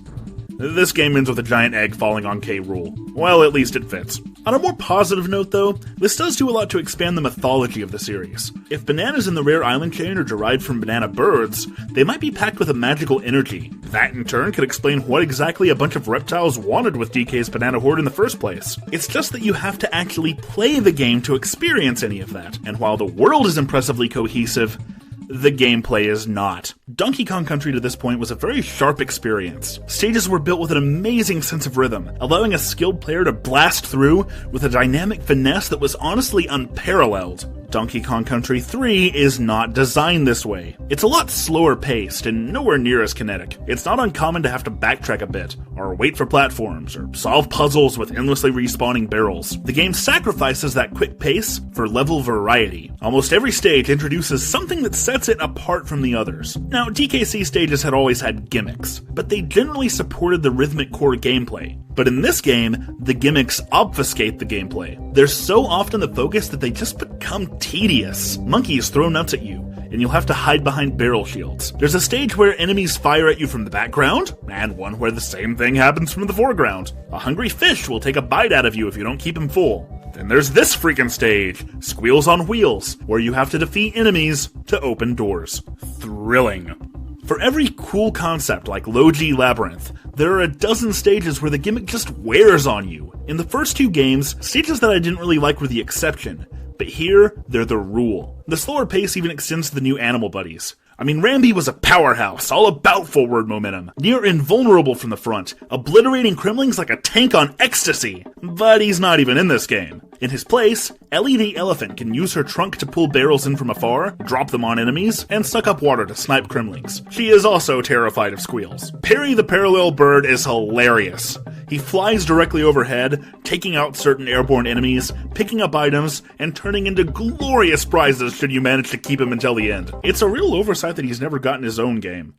This game ends with a giant egg falling on K. Rool. Well, at least it fits. On a more positive note, though, this does do a lot to expand the mythology of the series. If bananas in the Rare Island chain are derived from banana birds, they might be packed with a magical energy. That, in turn, could explain what exactly a bunch of reptiles wanted with DK's banana horde in the first place. It's just that you have to actually play the game to experience any of that. And while the world is impressively cohesive, the gameplay is not. Donkey Kong Country to this point was a very sharp experience. Stages were built with an amazing sense of rhythm, allowing a skilled player to blast through with a dynamic finesse that was honestly unparalleled. Donkey Kong Country 3 is not designed this way. It's a lot slower paced and nowhere near as kinetic. It's not uncommon to have to backtrack a bit, or wait for platforms, or solve puzzles with endlessly respawning barrels. The game sacrifices that quick pace for level variety. Almost every stage introduces something that sets it apart from the others. Now, DKC stages had always had gimmicks, but they generally supported the rhythmic core gameplay. But in this game, the gimmicks obfuscate the gameplay. They're so often the focus that they just become tedious. Monkeys throw nuts at you, and you'll have to hide behind barrel shields. There's a stage where enemies fire at you from the background, and one where the same thing happens from the foreground. A hungry fish will take a bite out of you if you don't keep him full. Then there's this freaking stage, Squeals on Wheels, where you have to defeat enemies to open doors. Thrilling. For every cool concept like Low-G Labyrinth, there are a dozen stages where the gimmick just wears on you. In the first two games, stages that I didn't really like were the exception, but here, they're the rule. The slower pace even extends to the new animal buddies. I mean, Rambi was a powerhouse, all about forward momentum, near invulnerable from the front, obliterating Kremlings like a tank on ecstasy. But he's not even in this game. In his place, Ellie the elephant can use her trunk to pull barrels in from afar, drop them on enemies, and suck up water to snipe Kremlings. She is also terrified of squeals. Perry the parallel bird is hilarious. He flies directly overhead, taking out certain airborne enemies, picking up items, and turning into glorious prizes should you manage to keep him until the end. It's a real oversight that he's never gotten his own game.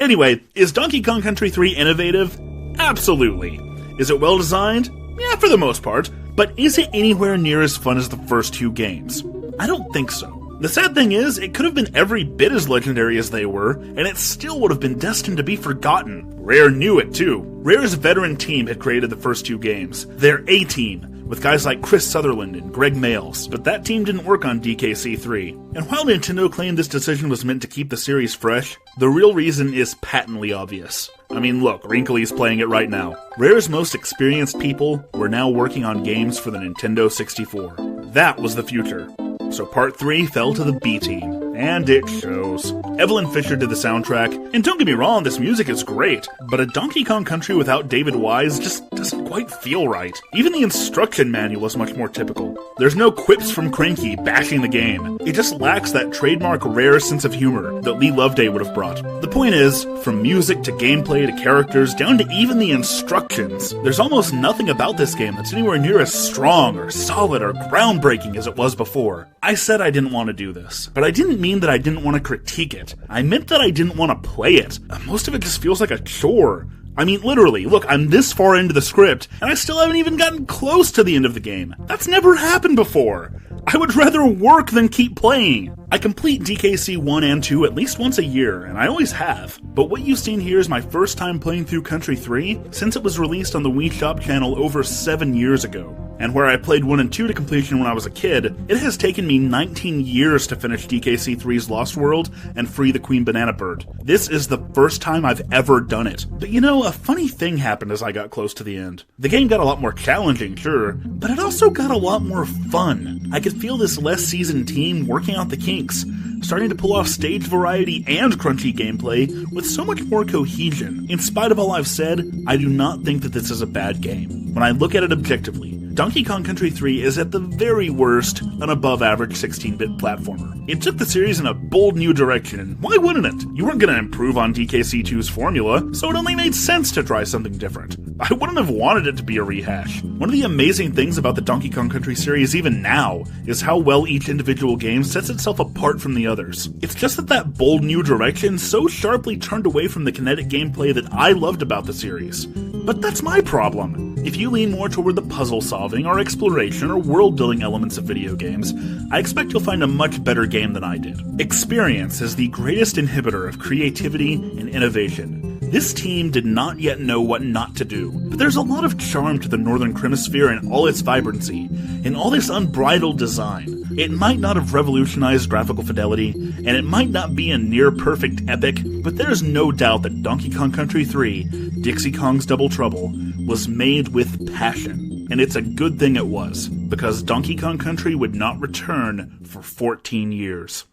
Anyway, is Donkey Kong Country 3 innovative? Absolutely. Is it well designed? Yeah, for the most part. But is it anywhere near as fun as the first two games? I don't think so. The sad thing is, it could have been every bit as legendary as they were, and it still would have been destined to be forgotten. Rare knew it too. Rare's veteran team had created the first two games, their A-team, with guys like Chris Sutherland and Greg Mayles, but that team didn't work on DKC3. And while Nintendo claimed this decision was meant to keep the series fresh, the real reason is patently obvious. I mean, look, Wrinkly's playing it right now. Rare's most experienced people were now working on games for the Nintendo 64. That was the future. So Part 3 fell to the B-team, and it shows. Evelyn Fisher did the soundtrack, and don't get me wrong, this music is great, but a Donkey Kong Country without David Wise just doesn't quite feel right. Even the instruction manual is much more typical. There's no quips from Cranky bashing the game. It just lacks that trademark Rare sense of humor that Lee Loveday would have brought. The point is, from music to gameplay to characters, down to even the instructions, there's almost nothing about this game that's anywhere near as strong or solid or groundbreaking as it was before. I said I didn't want to do this, but I didn't mean that I didn't want to critique it. I meant that I didn't want to play it. Most of it just feels like a chore. I mean, literally, look, I'm this far into the script, and I still haven't even gotten close to the end of the game. That's never happened before. I would rather work than keep playing. I complete DKC 1 and 2 at least once a year, and I always have. But what you've seen here is my first time playing through Country 3 since it was released on the Wii Shop channel over 7 years ago. And where I played 1 and 2 to completion when I was a kid, it has taken me 19 years to finish DKC3's Lost World and free the Queen Banana Bird. This is the first time I've ever done it. But you know, a funny thing happened as I got close to the end. The game got a lot more challenging, sure, but it also got a lot more fun. I could feel this less seasoned team working out the kinks, starting to pull off stage variety and crunchy gameplay with so much more cohesion. In spite of all I've said, I do not think that this is a bad game. When I look at it objectively, Donkey Kong Country 3 is at the very worst an above-average 16-bit platformer. It took the series in a bold new direction, and why wouldn't it? You weren't going to improve on DKC2's formula, so it only made sense to try something different. I wouldn't have wanted it to be a rehash. One of the amazing things about the Donkey Kong Country series even now is how well each individual game sets itself apart from the others. It's just that bold new direction so sharply turned away from the kinetic gameplay that I loved about the series. But that's my problem. If you lean more toward the puzzle solving or exploration or world building elements of video games, I expect you'll find a much better game than I did. Experience is the greatest inhibitor of creativity and innovation. This team did not yet know what not to do, but there's a lot of charm to the Northern Hemisphere in all its vibrancy, in all this unbridled design. It might not have revolutionized graphical fidelity, and it might not be a near-perfect epic, but there's no doubt that Donkey Kong Country 3, Dixie Kong's Double Trouble, was made with passion. And it's a good thing it was, because Donkey Kong Country would not return for 14 years.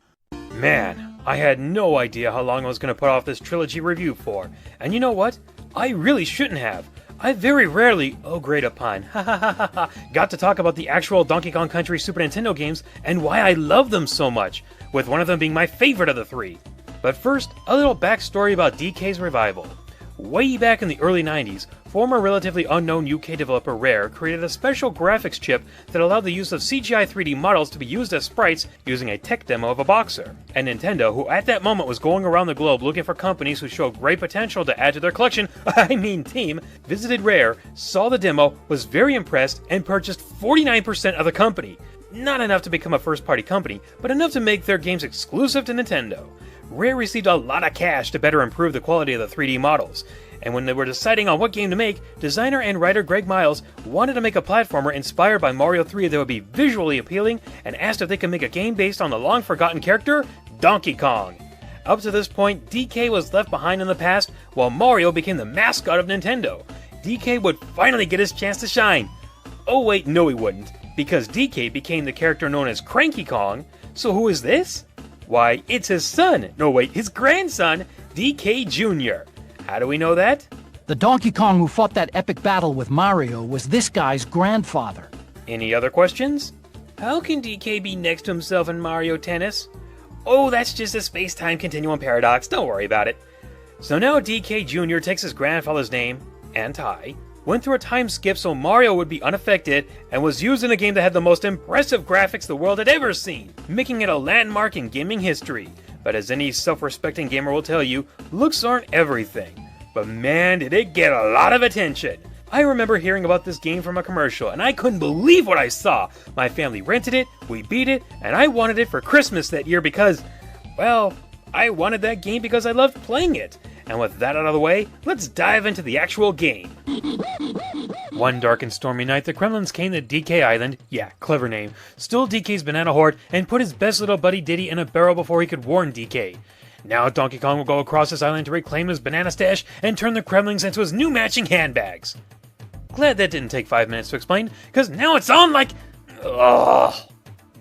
Man, I had no idea how long I was going to put off this Trilogy review for. And you know what? I really shouldn't have. I very rarely, oh great a pun, got to talk about the actual Donkey Kong Country Super Nintendo games and why I love them so much, with one of them being my favorite of the three. But first, a little backstory about DK's revival. Way back in the early 90s, former relatively unknown UK developer Rare created a special graphics chip that allowed the use of CGI 3D models to be used as sprites using a tech demo of a boxer. And Nintendo, who at that moment was going around the globe looking for companies who showed great potential to add to their collection, team, visited Rare, saw the demo, was very impressed, and purchased 49% of the company. Not enough to become a first-party company, but enough to make their games exclusive to Nintendo. Rare received a lot of cash to better improve the quality of the 3D models, and when they were deciding on what game to make, designer and writer Greg Miles wanted to make a platformer inspired by Mario 3 that would be visually appealing, and asked if they could make a game based on the long-forgotten character, Donkey Kong. Up to this point, DK was left behind in the past, while Mario became the mascot of Nintendo. DK would finally get his chance to shine. Oh wait, no he wouldn't, because DK became the character known as Cranky Kong. So who is this? Why, it's his son, no wait, his grandson, DK Jr. How do we know that? The Donkey Kong who fought that epic battle with Mario was this guy's grandfather. Any other questions? How can DK be next to himself in Mario Tennis? Oh, that's just a space-time continuum paradox, don't worry about it. So now DK Jr. takes his grandfather's name, Anti, went through a time skip so Mario would be unaffected, and was used in a game that had the most impressive graphics the world had ever seen, making it a landmark in gaming history. But as any self-respecting gamer will tell you, looks aren't everything. But man, did it get a lot of attention! I remember hearing about this game from a commercial, and I couldn't believe what I saw! My family rented it, we beat it, and I wanted it for Christmas that year because, well, I wanted that game because I loved playing it. And with that out of the way, let's dive into the actual game. One dark and stormy night, the Kremlins came to DK Island, yeah, clever name, stole DK's banana hoard, and put his best little buddy Diddy in a barrel before he could warn DK. Now Donkey Kong will go across this island to reclaim his banana stash and turn the Kremlins into his new matching handbags. Glad that didn't take 5 minutes to explain, because now it's on like... Ugh.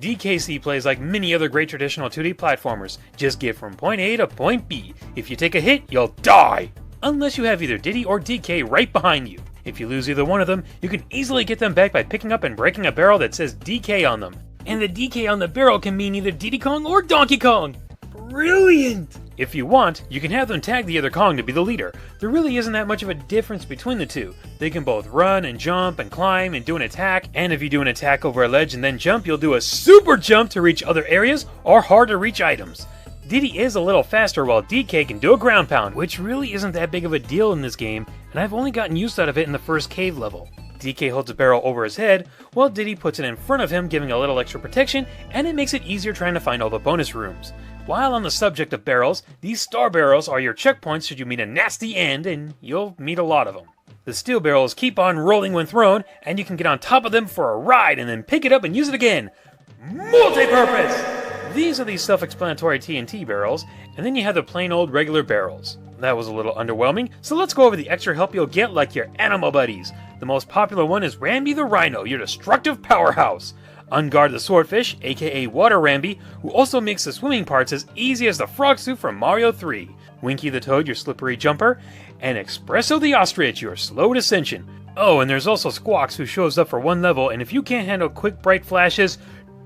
DKC plays like many other great traditional 2D platformers. Just get from point A to point B. If you take a hit, you'll die! Unless you have either Diddy or DK right behind you. If you lose either one of them, you can easily get them back by picking up and breaking a barrel that says DK on them. And the DK on the barrel can mean either Diddy Kong or Donkey Kong! Brilliant! If you want, you can have them tag the other Kong to be the leader. There really isn't that much of a difference between the two. They can both run and jump and climb and do an attack, and if you do an attack over a ledge and then jump, you'll do a super jump to reach other areas or hard to reach items. Diddy is a little faster while DK can do a ground pound, which really isn't that big of a deal in this game, and I've only gotten use out of it in the first cave level. DK holds a barrel over his head, while Diddy puts it in front of him, giving a little extra protection, and it makes it easier trying to find all the bonus rooms. While on the subject of barrels, these star barrels are your checkpoints should you meet a nasty end, and you'll meet a lot of them. The steel barrels keep on rolling when thrown, and you can get on top of them for a ride and then pick it up and use it again. Multi-purpose! These are the self-explanatory TNT barrels, and then you have the plain old regular barrels. That was a little underwhelming, so let's go over the extra help you'll get like your animal buddies. The most popular one is Rambi the Rhino, your destructive powerhouse. Unguard the Swordfish, aka Water Rambi, who also makes the swimming parts as easy as the frog suit from Mario 3. Winky the Toad, your slippery jumper, and Espresso the Ostrich, your slow descension. Oh, and there's also Squawks, who shows up for one level, and if you can't handle quick bright flashes,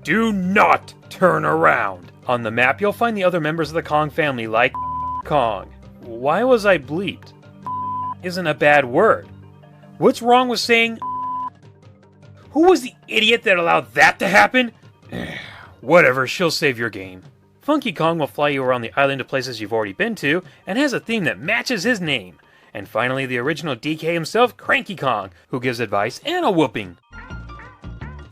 do not turn around. On the map, you'll find the other members of the Kong family, like Kong. Why was I bleeped? Isn't a bad word. What's wrong with saying? Who was the idiot that allowed that to happen? Whatever, she'll save your game. Funky Kong will fly you around the island to places you've already been to, and has a theme that matches his name. And finally, the original DK himself, Cranky Kong, who gives advice and a whooping.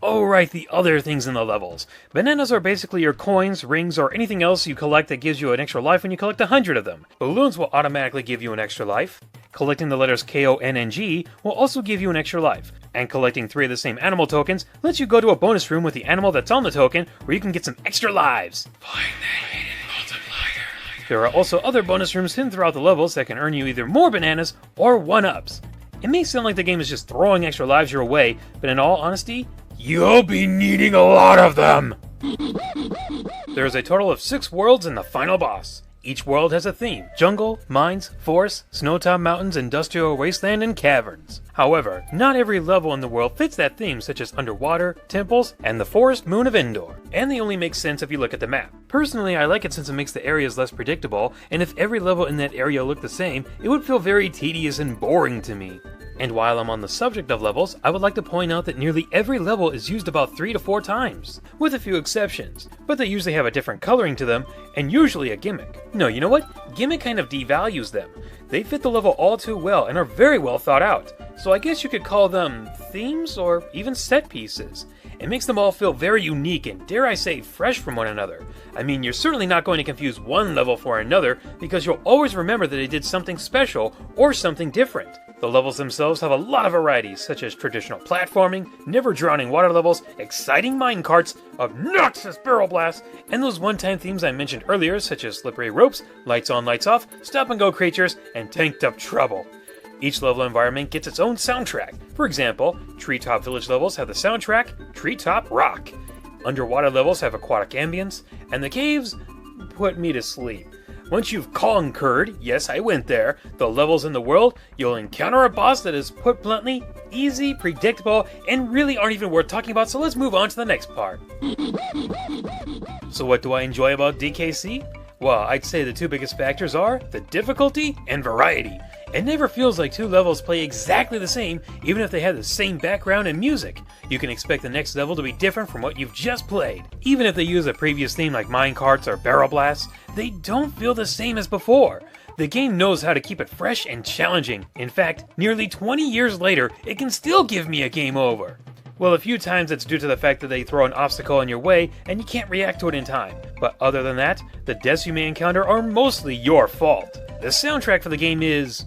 Oh right, the other things in the levels. Bananas are basically your coins, rings, or anything else you collect that gives you an extra life when you collect 100 of them. Balloons will automatically give you an extra life. Collecting the letters K, O, N, and G will also give you an extra life. And collecting 3 of the same animal tokens lets you go to a bonus room with the animal that's on the token where you can get some extra lives. Find that hidden multiplier. There are also other bonus rooms hidden throughout the levels that can earn you either more bananas or 1-ups. It may sound like the game is just throwing extra lives your way, but in all honesty, you'll be needing a lot of them! There is a total of 6 worlds and the final boss. Each world has a theme: jungle, mines, forest, snow-topped mountains, industrial wasteland, and caverns. However, not every level in the world fits that theme, such as underwater, temples, and the forest moon of Endor. And they only make sense if you look at the map. Personally, I like it since it makes the areas less predictable, and if every level in that area looked the same, it would feel very tedious and boring to me. And while I'm on the subject of levels, I would like to point out that nearly every level is used about 3 to 4 times, with a few exceptions, but they usually have a different coloring to them, and usually a gimmick. No, you know what? Gimmick kind of devalues them. They fit the level all too well and are very well thought out, so I guess you could call them themes or even set pieces. It makes them all feel very unique and, dare I say, fresh from one another. I mean, you're certainly not going to confuse one level for another, because you'll always remember that it did something special or something different. The levels themselves have a lot of varieties, such as traditional platforming, never-drowning water levels, exciting minecarts, obnoxious barrel blasts, and those one-time themes I mentioned earlier, such as slippery ropes, lights on, lights off, stop-and-go creatures, and tanked-up trouble. Each level environment gets its own soundtrack. For example, Treetop Village levels have the soundtrack Treetop Rock. Underwater levels have aquatic ambience, and the caves put me to sleep. Once you've conquered, yes, I went there, the levels in the world, you'll encounter a boss that is, put bluntly, easy, predictable, and really aren't even worth talking about, so let's move on to the next part. So what do I enjoy about DKC? Well, I'd say the 2 biggest factors are the difficulty and variety. It never feels like 2 levels play exactly the same, even if they have the same background and music. You can expect the next level to be different from what you've just played. Even if they use a previous theme like minecarts or barrel blasts, they don't feel the same as before. The game knows how to keep it fresh and challenging. In fact, nearly 20 years later, it can still give me a game over. Well, a few times it's due to the fact that they throw an obstacle in your way and you can't react to it in time. But other than that, the deaths you may encounter are mostly your fault. The soundtrack for the game is...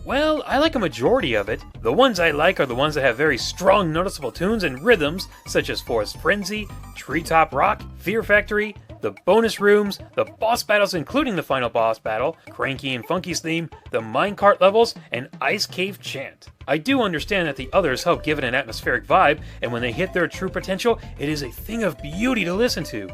well, I like a majority of it. The ones I like are the ones that have very strong, noticeable tunes and rhythms, such as Forest Frenzy, Treetop Rock, Fear Factory, the bonus rooms, the boss battles including the final boss battle, Cranky and Funky's theme, the minecart levels, and Ice Cave Chant. I do understand that the others help give it an atmospheric vibe, and when they hit their true potential, it is a thing of beauty to listen to.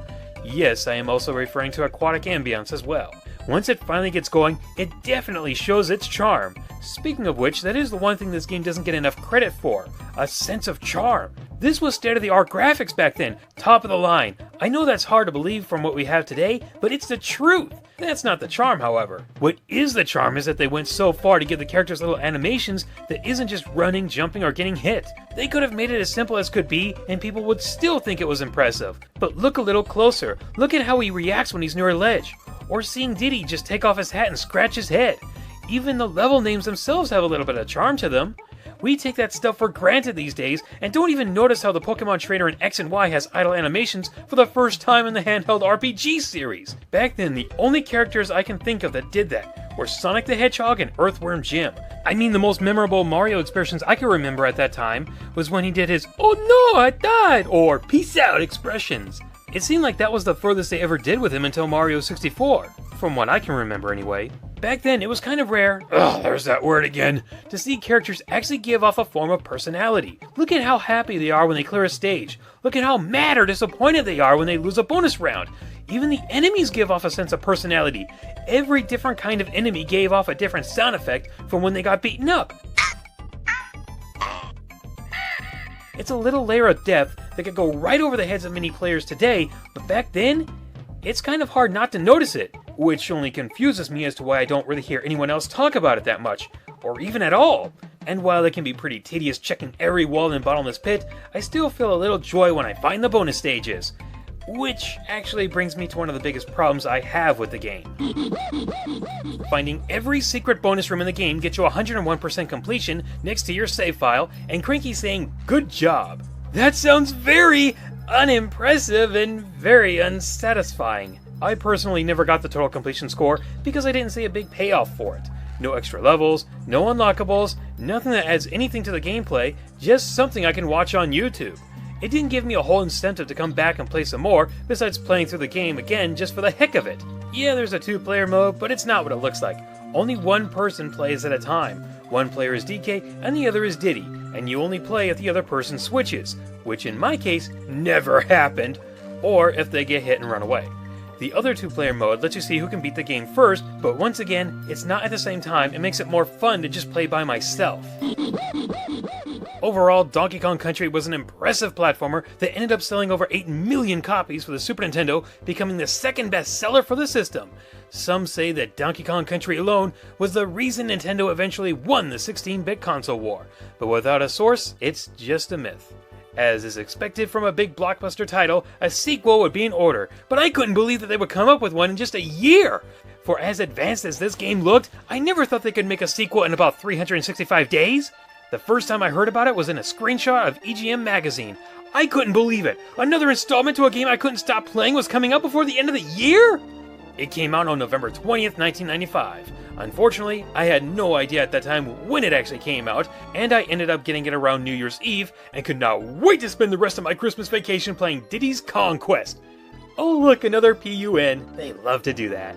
Yes, I am also referring to aquatic ambience as well. Once it finally gets going, it definitely shows its charm. Speaking of which, that is the one thing this game doesn't get enough credit for, a sense of charm. This was state-of-the-art graphics back then, top of the line. I know that's hard to believe from what we have today, but it's the truth. That's not the charm, however. What is the charm is that they went so far to give the characters little animations that isn't just running, jumping, or getting hit. They could have made it as simple as could be, and people would still think it was impressive. But look a little closer. Look at how he reacts when he's near a ledge. Or seeing Diddy just take off his hat and scratch his head. Even the level names themselves have a little bit of charm to them. We take that stuff for granted these days and don't even notice how the Pokemon trainer in X and Y has idle animations for the first time in the handheld RPG series. Back then, the only characters I can think of that did that were Sonic the Hedgehog and Earthworm Jim. I mean, the most memorable Mario expressions I can remember at that time was when he did his "Oh no, I died!" or "Peace out" expressions. It seemed like that was the furthest they ever did with him until Mario 64, from what I can remember anyway. Back then, it was kind of rare, there's that word again, to see characters actually give off a form of personality. Look at how happy they are when they clear a stage. Look at how mad or disappointed they are when they lose a bonus round. Even the enemies give off a sense of personality. Every different kind of enemy gave off a different sound effect from when they got beaten up. It's a little layer of depth that could go right over the heads of many players today, but back then, it's kind of hard not to notice it, which only confuses me as to why I don't really hear anyone else talk about it that much, or even at all. And while it can be pretty tedious checking every wall in Bottomless Pit, I still feel a little joy when I find the bonus stages. Which actually brings me to one of the biggest problems I have with the game. Finding every secret bonus room in the game gets you 101% completion next to your save file, and Cranky saying, "Good job." That sounds very unimpressive and very unsatisfying. I personally never got the total completion score because I didn't see a big payoff for it. No extra levels, no unlockables, nothing that adds anything to the gameplay, just something I can watch on YouTube. It didn't give me a whole incentive to come back and play some more, besides playing through the game again just for the heck of it. Yeah, there's a 2-player mode, but it's not what it looks like. Only one person plays at a time. One player is DK, and the other is Diddy, and you only play if the other person switches, which in my case, never happened, or if they get hit and run away. The other 2-player mode lets you see who can beat the game first, but once again, it's not at the same time. It makes it more fun to just play by myself. Overall, Donkey Kong Country was an impressive platformer that ended up selling over 8 million copies for the Super Nintendo, becoming the second best seller for the system. Some say that Donkey Kong Country alone was the reason Nintendo eventually won the 16-bit console war, but without a source, it's just a myth. As is expected from a big blockbuster title, a sequel would be in order, but I couldn't believe that they would come up with one in just a year! For as advanced as this game looked, I never thought they could make a sequel in about 365 days! The first time I heard about it was in a screenshot of EGM magazine. I couldn't believe it! Another installment to a game I couldn't stop playing was coming out before the end of the year?! It came out on November 20th, 1995. Unfortunately, I had no idea at that time when it actually came out, and I ended up getting it around New Year's Eve, and could not wait to spend the rest of my Christmas vacation playing Diddy's Kong Quest. Oh look, another PUN. They love to do that.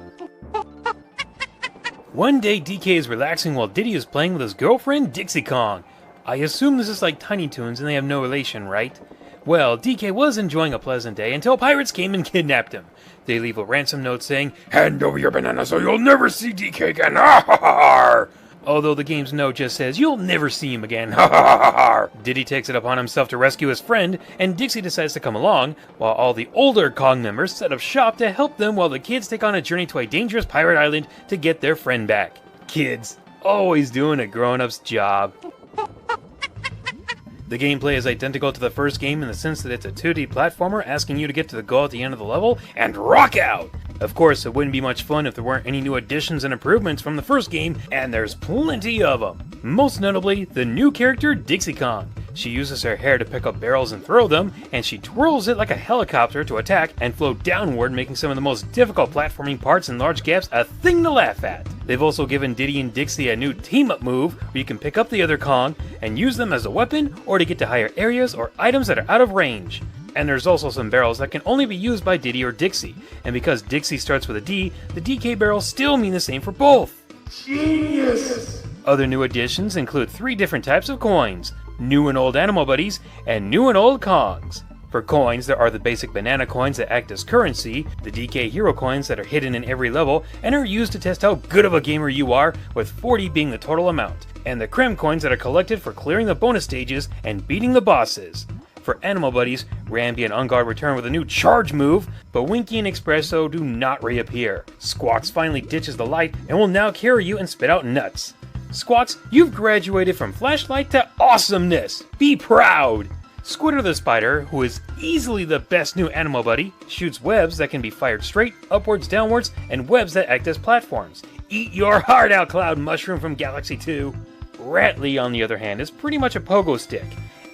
One day DK is relaxing while Diddy is playing with his girlfriend Dixie Kong. I assume this is like Tiny Toons and they have no relation, right? Well, DK was enjoying a pleasant day until pirates came and kidnapped him. They leave a ransom note saying, "Hand over your banana so you'll never see DK again. Ha ha ha!" Although the game's note just says, "You'll never see him again." Ha ha ha ha! Diddy takes it upon himself to rescue his friend, and Dixie decides to come along, while all the older Kong members set up shop to help them while the kids take on a journey to a dangerous pirate island to get their friend back. Kids, always doing a grown-up's job. The gameplay is identical to the first game in the sense that it's a 2D platformer asking you to get to the goal at the end of the level and rock out! Of course, it wouldn't be much fun if there weren't any new additions and improvements from the first game, and there's plenty of them! Most notably, the new character Dixie Kong. She uses her hair to pick up barrels and throw them, and she twirls it like a helicopter to attack and float downward, making some of the most difficult platforming parts in large gaps a thing to laugh at. They've also given Diddy and Dixie a new team-up move where you can pick up the other Kong and use them as a weapon or to get to higher areas or items that are out of range. And there's also some barrels that can only be used by Diddy or Dixie, and because Dixie starts with a D, the DK barrels still mean the same for both. Genius! Other new additions include 3 different types of coins, new and old animal buddies, and new and old Kongs. For coins, there are the basic banana coins that act as currency, the DK hero coins that are hidden in every level and are used to test how good of a gamer you are, with 40 being the total amount, and the creme coins that are collected for clearing the bonus stages and beating the bosses. For animal buddies, Rambi and Unguard return with a new charge move, but Winky and Espresso do not reappear. Squawks finally ditches the light and will now carry you and spit out nuts. Squawks, you've graduated from flashlight to awesomeness! Be proud! Squitter the Spider, who is easily the best new animal buddy, shoots webs that can be fired straight, upwards, downwards, and webs that act as platforms. Eat your heart out, Cloud Mushroom from Galaxy 2! Rattly, on the other hand, is pretty much a pogo stick.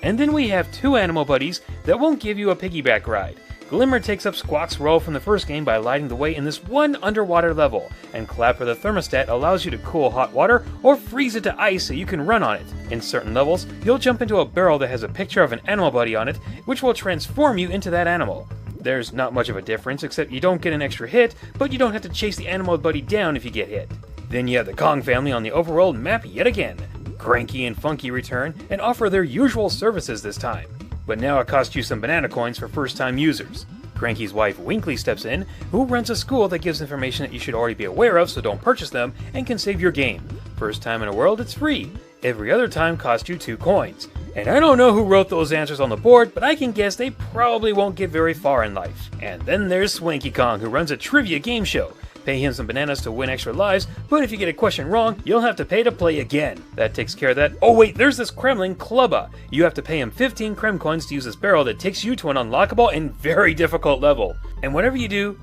And then we have 2 animal buddies that won't give you a piggyback ride. Glimmer takes up Squawk's role from the first game by lighting the way in this one underwater level, and Clapper the thermostat allows you to cool hot water or freeze it to ice so you can run on it. In certain levels, you'll jump into a barrel that has a picture of an animal buddy on it, which will transform you into that animal. There's not much of a difference, except you don't get an extra hit, but you don't have to chase the animal buddy down if you get hit. Then you have the Kong family on the overworld map yet again. Cranky and Funky return and offer their usual services this time. But now it costs you some banana coins for first-time users. Cranky's wife Winkley steps in, who runs a school that gives information that you should already be aware of, so don't purchase them, and can save your game. First time in a world, it's free. Every other time costs you 2 coins. And I don't know who wrote those answers on the board, but I can guess they probably won't get very far in life. And then there's Swanky Kong, who runs a trivia game show. Pay him some bananas to win extra lives, but if you get a question wrong, you'll have to pay to play again. That takes care of that. Oh wait, there's this Kremlin Clubba. You have to pay him 15 Krem coins to use this barrel that takes you to an unlockable and very difficult level. And whatever you do,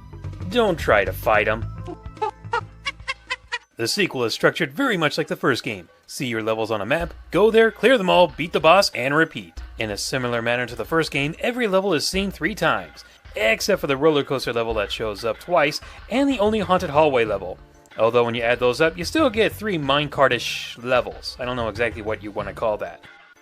don't try to fight him. The sequel is structured very much like the first game. See your levels on a map, go there, clear them all, beat the boss, and repeat. In a similar manner to the first game, every level is seen 3 times. Except for the roller coaster level that shows up twice, and the only haunted hallway level. Although when you add those up, you still get 3 minecart-ish levels. I don't know exactly what you want to call that.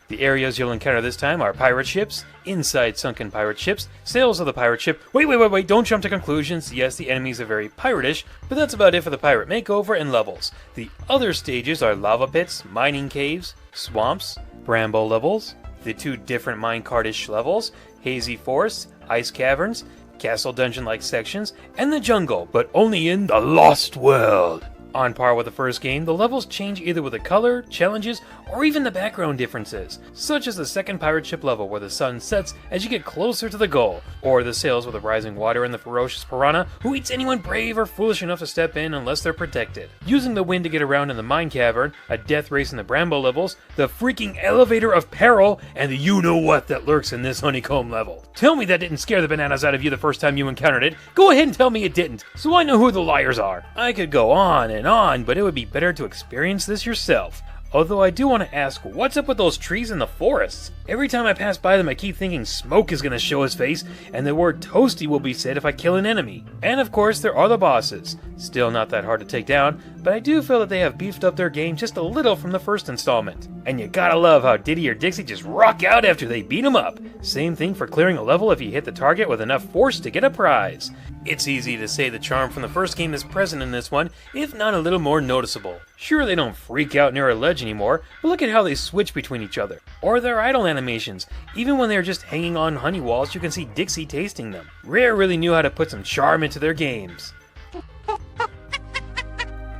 The areas you'll encounter this time are pirate ships, inside sunken pirate ships, sails of the pirate ship. Wait, don't jump to conclusions. Yes, the enemies are very pirate-ish, but that's about it for the pirate makeover and levels. The other stages are lava pits, mining caves, swamps, bramble levels, the 2 different minecart-ish levels, hazy forests, ice caverns, castle dungeon-like sections, and the jungle, but only in the Lost World. On par with the first game, the levels change either with the color, challenges, or even the background differences, such as the second pirate ship level where the sun sets as you get closer to the goal, or the sails with the rising water and the ferocious piranha who eats anyone brave or foolish enough to step in unless they're protected. Using the wind to get around in the mine cavern, a death race in the bramble levels, the freaking elevator of peril, and the you-know-what that lurks in this honeycomb level. Tell me that didn't scare the bananas out of you the first time you encountered it. Go ahead and tell me it didn't, so I know who the liars are. I could go on, but it would be better to experience this yourself. Although I do want to ask, what's up with those trees in the forests? Every time I pass by them I keep thinking Smoke is going to show his face, and the word toasty will be said if I kill an enemy. And of course there are the bosses. Still not that hard to take down, but I do feel that they have beefed up their game just a little from the first installment. And you gotta love how Diddy or Dixie just rock out after they beat him up. Same thing for clearing a level if you hit the target with enough force to get a prize. It's easy to say the charm from the first game is present in this one, if not a little more noticeable. Sure, they don't freak out near a ledge anymore, but look at how they switch between each other. Or their idle animations. Even when they're just hanging on honey walls, you can see Dixie tasting them. Rare really knew how to put some charm into their games.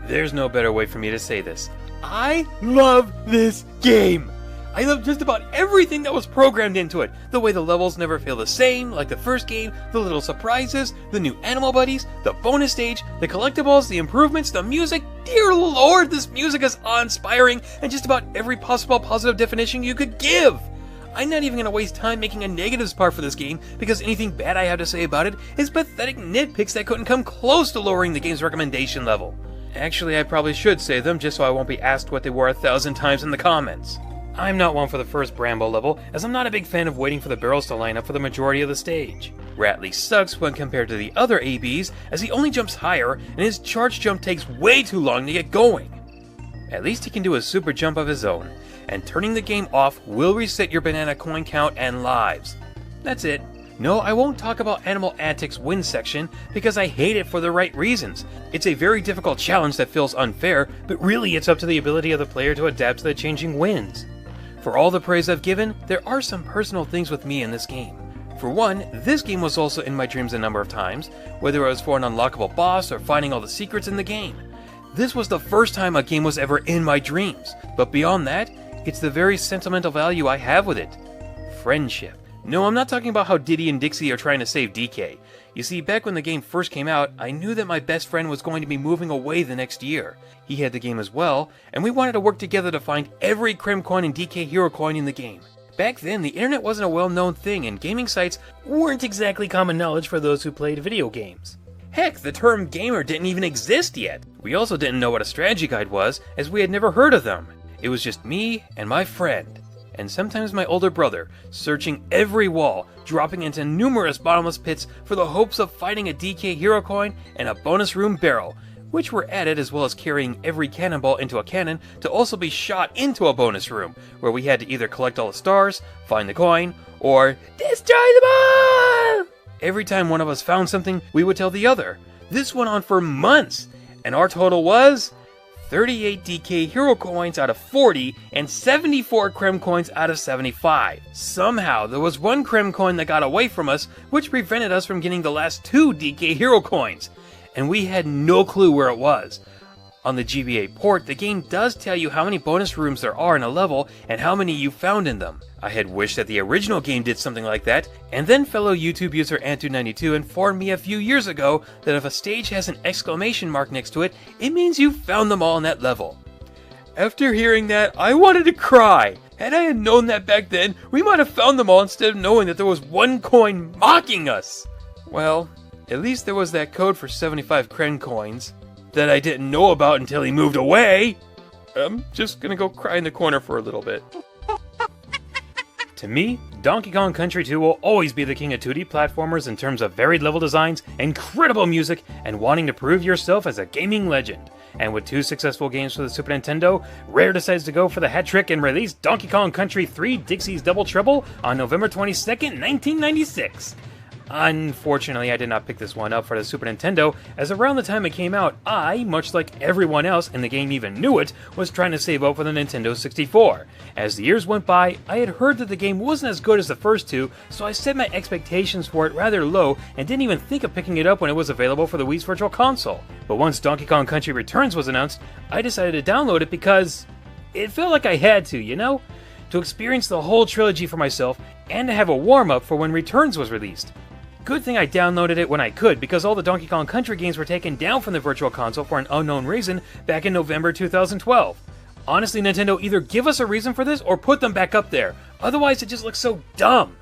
There's no better way for me to say this. I love this game! I love just about everything that was programmed into it. The way the levels never feel the same, like the first game, the little surprises, the new animal buddies, the bonus stage, the collectibles, the improvements, the music. Dear Lord, this music is awe-inspiring, and just about every possible positive definition you could give. I'm not even going to waste time making a negatives part for this game, because anything bad I have to say about it is pathetic nitpicks that couldn't come close to lowering the game's recommendation level. Actually, I probably should say them just so I won't be asked what they were 1,000 times in the comments. I'm not one for the first Bramble level, as I'm not a big fan of waiting for the barrels to line up for the majority of the stage. Ratley sucks when compared to the other ABs, as he only jumps higher, and his charge jump takes way too long to get going. At least he can do a super jump of his own, and turning the game off will reset your banana coin count and lives. That's it. No, I won't talk about Animal Antics win section, because I hate it for the right reasons. It's a very difficult challenge that feels unfair, but really it's up to the ability of the player to adapt to the changing winds. For all the praise I've given, there are some personal things with me in this game. For one, this game was also in my dreams a number of times, whether it was for an unlockable boss or finding all the secrets in the game. This was the first time a game was ever in my dreams, but beyond that, it's the very sentimental value I have with it. Friendship. No, I'm not talking about how Diddy and Dixie are trying to save DK. You see, back when the game first came out, I knew that my best friend was going to be moving away the next year. He had the game as well, and we wanted to work together to find every Krem coin and DK Hero coin in the game. Back then, the internet wasn't a well-known thing, and gaming sites weren't exactly common knowledge for those who played video games. Heck, the term gamer didn't even exist yet. We also didn't know what a strategy guide was, as we had never heard of them. It was just me and my friend. and sometimes my older brother, searching every wall, dropping into numerous bottomless pits for the hopes of finding a DK hero coin and a bonus room barrel, which were added, as well as carrying every cannonball into a cannon to also be shot into a bonus room, where we had to either collect all the stars, find the coin, or destroy them all! Every time one of us found something, we would tell the other. This went on for months, and our total was 38 DK hero coins out of 40 and 74 Creme coins out of 75. Somehow, there was one Creme coin that got away from us, which prevented us from getting the last 2 DK hero coins, and we had no clue where it was. On the GBA port, the game does tell you how many bonus rooms there are in a level and how many you found in them. I had wished that the original game did something like that, and then fellow YouTube user Antu92 informed me a few years ago that if a stage has an exclamation mark next to it, it means you found them all in that level. After hearing that, I wanted to cry. Had I had known that back then, we might have found them all instead of knowing that there was one coin mocking us. Well, at least there was that code for 75 Kren coins that I didn't know about until he moved away. I'm just gonna go cry in the corner for a little bit. To me, Donkey Kong Country 2 will always be the king of 2D platformers in terms of varied level designs, incredible music, and wanting to prove yourself as a gaming legend. And with 2 successful games for the Super Nintendo, Rare decides to go for the hat trick and release Donkey Kong Country 3 Dixie's Double Trouble on November 22nd, 1996. Unfortunately, I did not pick this one up for the Super Nintendo, as around the time it came out, I, much like everyone else, and the game even knew it, was trying to save up for the Nintendo 64. As the years went by, I had heard that the game wasn't as good as the first 2, so I set my expectations for it rather low and didn't even think of picking it up when it was available for the Wii's Virtual Console. But once Donkey Kong Country Returns was announced, I decided to download it because it felt like I had to, you know? To experience the whole trilogy for myself, and to have a warm-up for when Returns was released. Good thing I downloaded it when I could, because all the Donkey Kong Country games were taken down from the Virtual Console for an unknown reason back in November 2012. Honestly, Nintendo, either give us a reason for this or put them back up there. Otherwise, it just looks so dumb.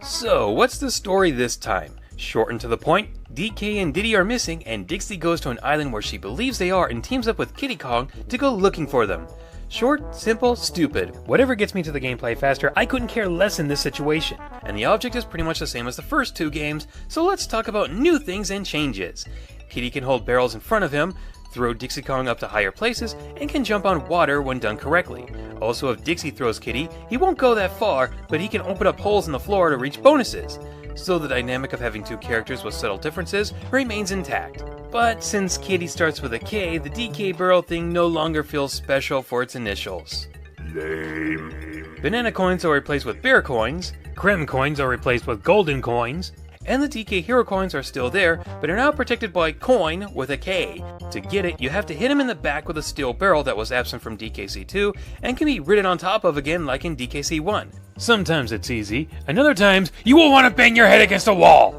So, what's the story this time? Short and to the point, DK and Diddy are missing, and Dixie goes to an island where she believes they are and teams up with Kiddy Kong to go looking for them. Short, simple, stupid. Whatever gets me to the gameplay faster, I couldn't care less in this situation. And the object is pretty much the same as the first 2 games, so let's talk about new things and changes. Kiddy can hold barrels in front of him, throw Dixie Kong up to higher places, and can jump on water when done correctly. Also, if Dixie throws Kiddy, he won't go that far, but he can open up holes in the floor to reach bonuses. So the dynamic of having 2 characters with subtle differences remains intact. But since Kiddy starts with a K, the DK barrel thing no longer feels special for its initials. Lame. Banana coins are replaced with bear coins, Creme coins are replaced with golden coins, and the DK hero coins are still there, but are now protected by coin with a K. To get it, you have to hit him in the back with a steel barrel that was absent from DKC2 and can be ridden on top of again like in DKC1. Sometimes it's easy, and other times you will want to bang your head against a wall!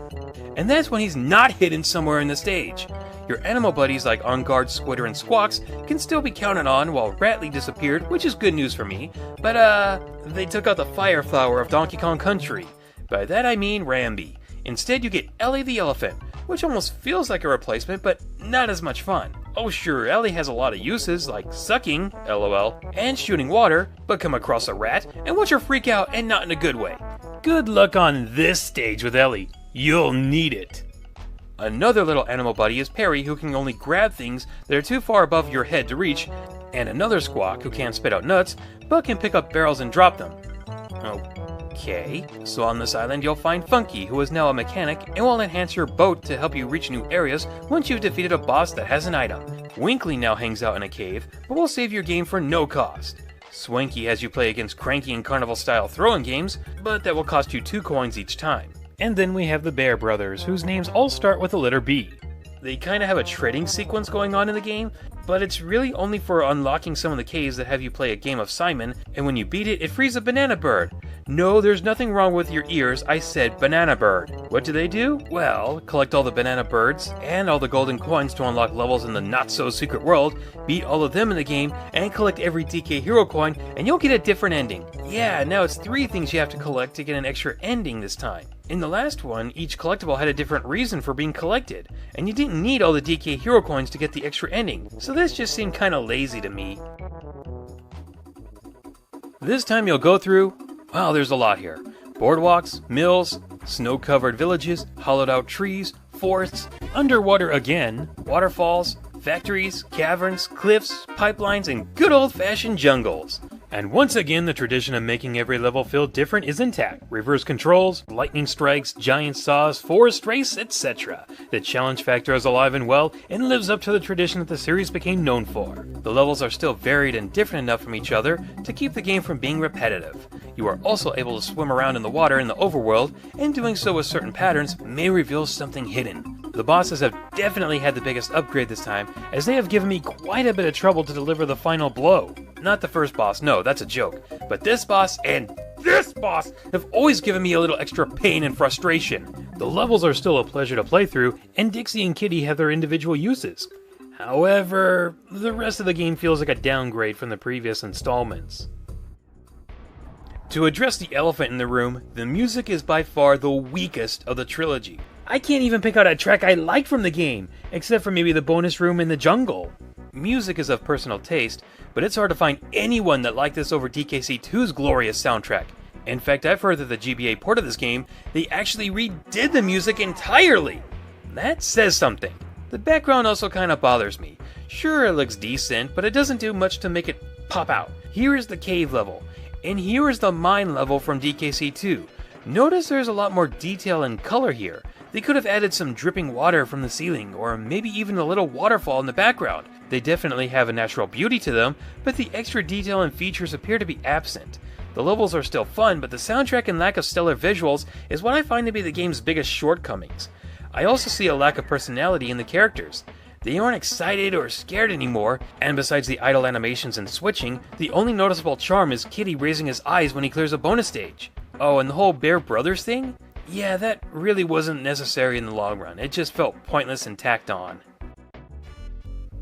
And that's when he's not hidden somewhere in the stage. Your animal buddies like On Guard, Squitter, and Squawks can still be counted on while Rattly disappeared, which is good news for me, but they took out the fire flower of Donkey Kong Country. By that I mean Rambi. Instead you get Ellie the elephant, which almost feels like a replacement, but not as much fun. Oh sure, Ellie has a lot of uses, like sucking, lol, and shooting water, but come across a rat, and watch her freak out and not in a good way. Good luck on this stage with Ellie. You'll need it. Another little animal buddy is Perry, who can only grab things that are too far above your head to reach, and another Squawk who can't spit out nuts, but can pick up barrels and drop them. Okay, so on this island you'll find Funky, who is now a mechanic and will enhance your boat to help you reach new areas once you've defeated a boss that has an item. Winkley now hangs out in a cave, but will save your game for no cost. Swanky has you play against Cranky and Carnival-style throwing games, but that will cost you 2 coins each time. And then we have the Bear Brothers, whose names all start with the letter B. They kinda have a trading sequence going on in the game, but it's really only for unlocking some of the caves that have you play a game of Simon, and when you beat it, it frees a banana bird. No, there's nothing wrong with your ears, I said banana bird. What do? Well, collect all the banana birds, and all the golden coins to unlock levels in the not-so-secret world, beat all of them in the game, and collect every DK hero coin, and you'll get a different ending. Yeah, now it's 3 things you have to collect to get an extra ending this time. In the last one, each collectible had a different reason for being collected, and you didn't need all the DK hero coins to get the extra ending, so this just seemed kinda lazy to me. This time you'll go through, well, there's a lot here. Boardwalks, mills, snow-covered villages, hollowed-out trees, forests, underwater again, waterfalls, factories, caverns, cliffs, pipelines, and good old-fashioned jungles. And once again, the tradition of making every level feel different is intact. Reverse controls, lightning strikes, giant saws, forest race, etc. The challenge factor is alive and well, and lives up to the tradition that the series became known for. The levels are still varied and different enough from each other to keep the game from being repetitive. You are also able to swim around in the water in the overworld, and doing so with certain patterns may reveal something hidden. The bosses have definitely had the biggest upgrade this time, as they have given me quite a bit of trouble to deliver the final blow. Not the first boss, no, that's a joke. But this boss and this boss have always given me a little extra pain and frustration. The levels are still a pleasure to play through, and Dixie and Kitty have their individual uses. However, the rest of the game feels like a downgrade from the previous installments. To address the elephant in the room, the music is by far the weakest of the trilogy. I can't even pick out a track I like from the game, except for maybe the bonus room in the jungle. Music is of personal taste, but it's hard to find anyone that liked this over DKC2's glorious soundtrack. In fact, I've heard that the GBA port of this game, they actually redid the music entirely. That says something. The background also kind of bothers me. Sure, it looks decent, but it doesn't do much to make it pop out. Here is the cave level, and here is the mine level from DKC2. Notice there's a lot more detail and color here. They could have added some dripping water from the ceiling, or maybe even a little waterfall in the background. They definitely have a natural beauty to them, but the extra detail and features appear to be absent. The levels are still fun, but the soundtrack and lack of stellar visuals is what I find to be the game's biggest shortcomings. I also see a lack of personality in the characters. They aren't excited or scared anymore, and besides the idle animations and switching, the only noticeable charm is Kitty raising his eyes when he clears a bonus stage. Oh, and the whole Bear Brothers thing? Yeah, that really wasn't necessary in the long run. It just felt pointless and tacked on.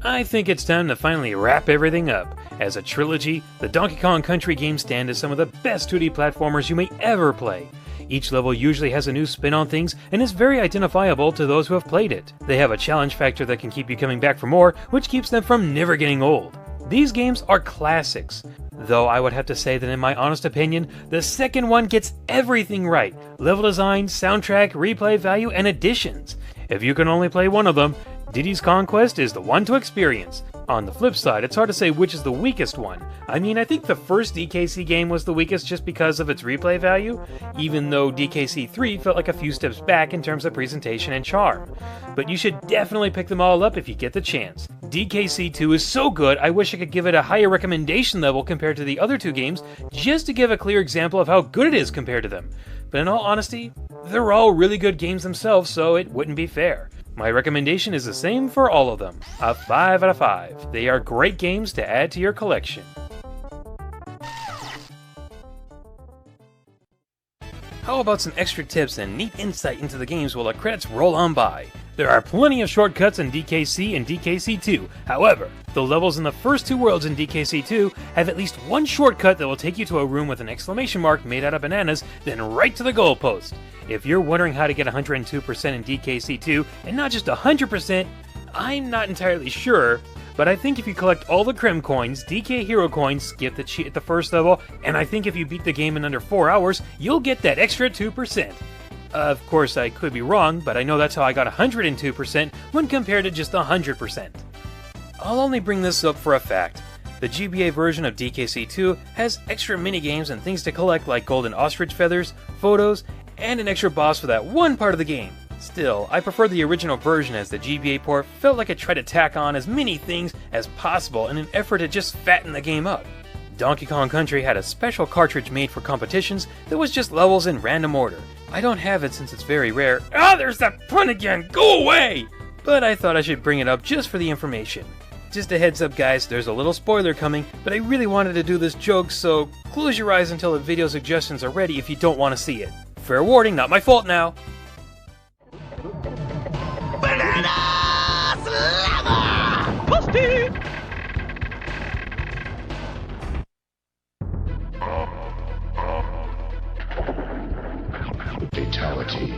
I think it's time to finally wrap everything up. As a trilogy, the Donkey Kong Country games stand as some of the best 2D platformers you may ever play. Each level usually has a new spin on things and is very identifiable to those who have played it. They have a challenge factor that can keep you coming back for more, which keeps them from never getting old. These games are classics, though I would have to say that in my honest opinion, the second one gets everything right. Level design, soundtrack, replay value, and additions. If you can only play one of them, Diddy's Conquest is the one to experience. On the flip side, it's hard to say which is the weakest one. I mean, I think the first DKC game was the weakest just because of its replay value, even though DKC3 felt like a few steps back in terms of presentation and charm. But you should definitely pick them all up if you get the chance. DKC2 is so good, I wish I could give it a higher recommendation level compared to the other two games, just to give a clear example of how good it is compared to them. But in all honesty, they're all really good games themselves, so it wouldn't be fair. My recommendation is the same for all of them, a 5 out of 5. They are great games to add to your collection. How about some extra tips and neat insight into the games while the credits roll on by? There are plenty of shortcuts in DKC and DKC2. However, the levels in the first two worlds in DKC2 have at least one shortcut that will take you to a room with an exclamation mark made out of bananas, then right to the goalpost. If you're wondering how to get 102% in DKC2 and not just 100%, I'm not entirely sure, but I think if you collect all the Creme coins, DK Hero coins, skip the cheat at the first level, and I think if you beat the game in under 4 hours, you'll get that extra 2%. Of course, I could be wrong, but I know that's how I got 102% when compared to just 100%. I'll only bring this up for a fact. The GBA version of DKC2 has extra minigames and things to collect like golden ostrich feathers, photos, and an extra boss for that one part of the game. Still, I prefer the original version as the GBA port felt like it tried to tack on as many things as possible in an effort to just fatten the game up. Donkey Kong Country had a special cartridge made for competitions that was just levels in random order. I don't have it since it's very rare. Ah, there's that pun again! Go away! But I thought I should bring it up just for the information. Just a heads up guys, there's a little spoiler coming, but I really wanted to do this joke, so close your eyes until the video suggestions are ready if you don't want to see it. Fair warning, not my fault now. Banana Slammer! Posted! Fatality.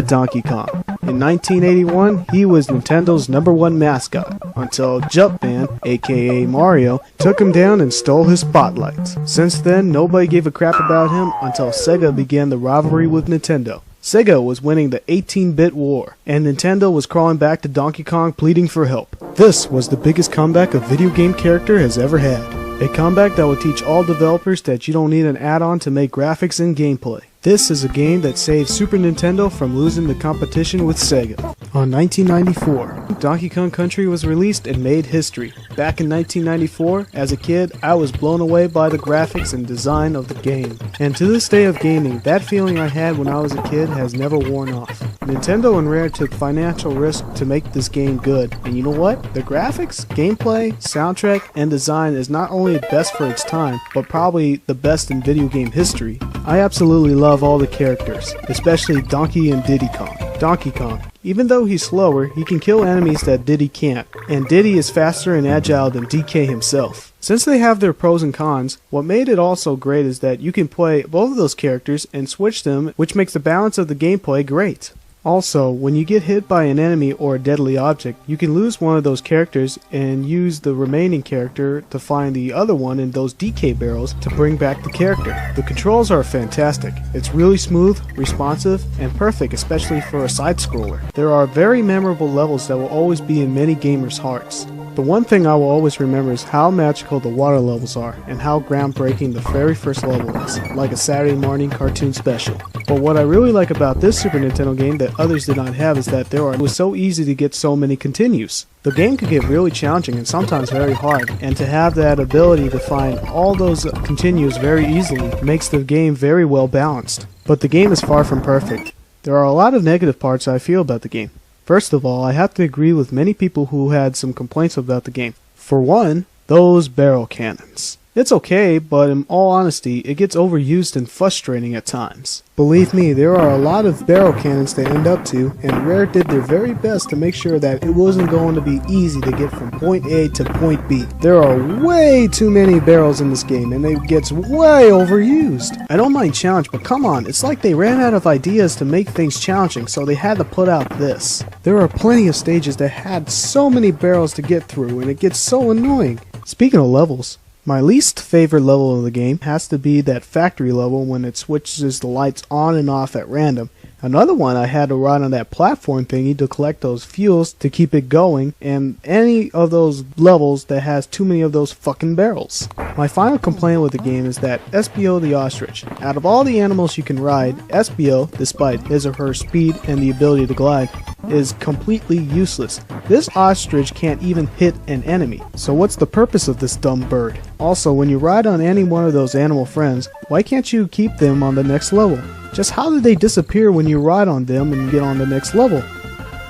Donkey Kong. In 1981, he was Nintendo's #1 mascot, until Jumpman, aka Mario, took him down and stole his spotlight. Since then, nobody gave a crap about him until Sega began the rivalry with Nintendo. Sega was winning the 18-bit war, and Nintendo was crawling back to Donkey Kong pleading for help. This was the biggest comeback a video game character has ever had. A comeback that will teach all developers that you don't need an add-on to make graphics and gameplay. This is a game that saved Super Nintendo from losing the competition with Sega. On 1994, Donkey Kong Country was released and made history. Back in 1994, as a kid, I was blown away by the graphics and design of the game. And to this day of gaming, that feeling I had when I was a kid has never worn off. Nintendo and Rare took financial risk to make this game good. And you know what? The graphics, gameplay, soundtrack, and design is not only the best for its time, but probably the best in video game history. I absolutely love all the characters, especially Donkey and Diddy Kong. Donkey Kong. Even though he's slower, he can kill enemies that Diddy can't, and Diddy is faster and agile than DK himself. Since they have their pros and cons, what made it also great is that you can play both of those characters and switch them, which makes the balance of the gameplay great. Also, when you get hit by an enemy or a deadly object, you can lose one of those characters and use the remaining character to find the other one in those DK barrels to bring back the character. The controls are fantastic. It's really smooth, responsive, and perfect, especially for a side-scroller. There are very memorable levels that will always be in many gamers' hearts. The one thing I will always remember is how magical the water levels are and how groundbreaking the very first level is, like a Saturday morning cartoon special. But what I really like about this Super Nintendo game that others did not have is that it was so easy to get so many continues. The game could get really challenging and sometimes very hard, and to have that ability to find all those continues very easily makes the game very well balanced. But the game is far from perfect. There are a lot of negative parts I feel about the game. First of all, I have to agree with many people who had some complaints about the game. For one, those barrel cannons. It's okay, but in all honesty, it gets overused and frustrating at times. Believe me, there are a lot of barrel cannons to end up to, and Rare did their very best to make sure that it wasn't going to be easy to get from point A to point B. There are way too many barrels in this game, and it gets way overused. I don't mind challenge, but come on, it's like they ran out of ideas to make things challenging, so they had to put out this. There are plenty of stages that had so many barrels to get through, and it gets so annoying. Speaking of levels, my least favorite level of the game has to be that factory level when it switches the lights on and off at random. Another one, I had to ride on that platform thingy to collect those fuels to keep it going, and any of those levels that has too many of those fucking barrels. My final complaint with the game is that SBO the ostrich. Out of all the animals you can ride, SBO, despite his or her speed and the ability to glide, is completely useless. This ostrich can't even hit an enemy, so what's the purpose of this dumb bird? Also, when you ride on any one of those animal friends, why can't you keep them on the next level? Just how did they disappear when you ride on them and get on the next level?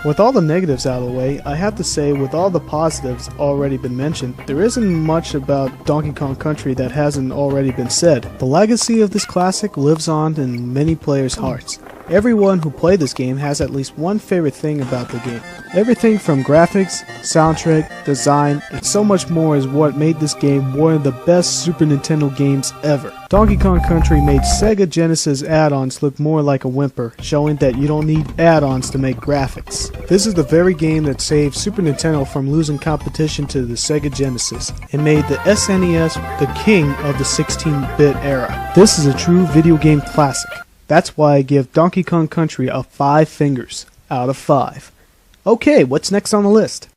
With all the negatives out of the way, I have to say with all the positives already been mentioned, there isn't much about Donkey Kong Country that hasn't already been said. The legacy of this classic lives on in many players' hearts. Everyone who played this game has at least one favorite thing about the game. Everything from graphics, soundtrack, design, and so much more is what made this game one of the best Super Nintendo games ever. Donkey Kong Country made Sega Genesis add-ons look more like a whimper, showing that you don't need add-ons to make graphics. This is the very game that saved Super Nintendo from losing competition to the Sega Genesis, and made the SNES the king of the 16-bit era. This is a true video game classic. That's why I give Donkey Kong Country a 5 fingers out of 5. Okay, what's next on the list?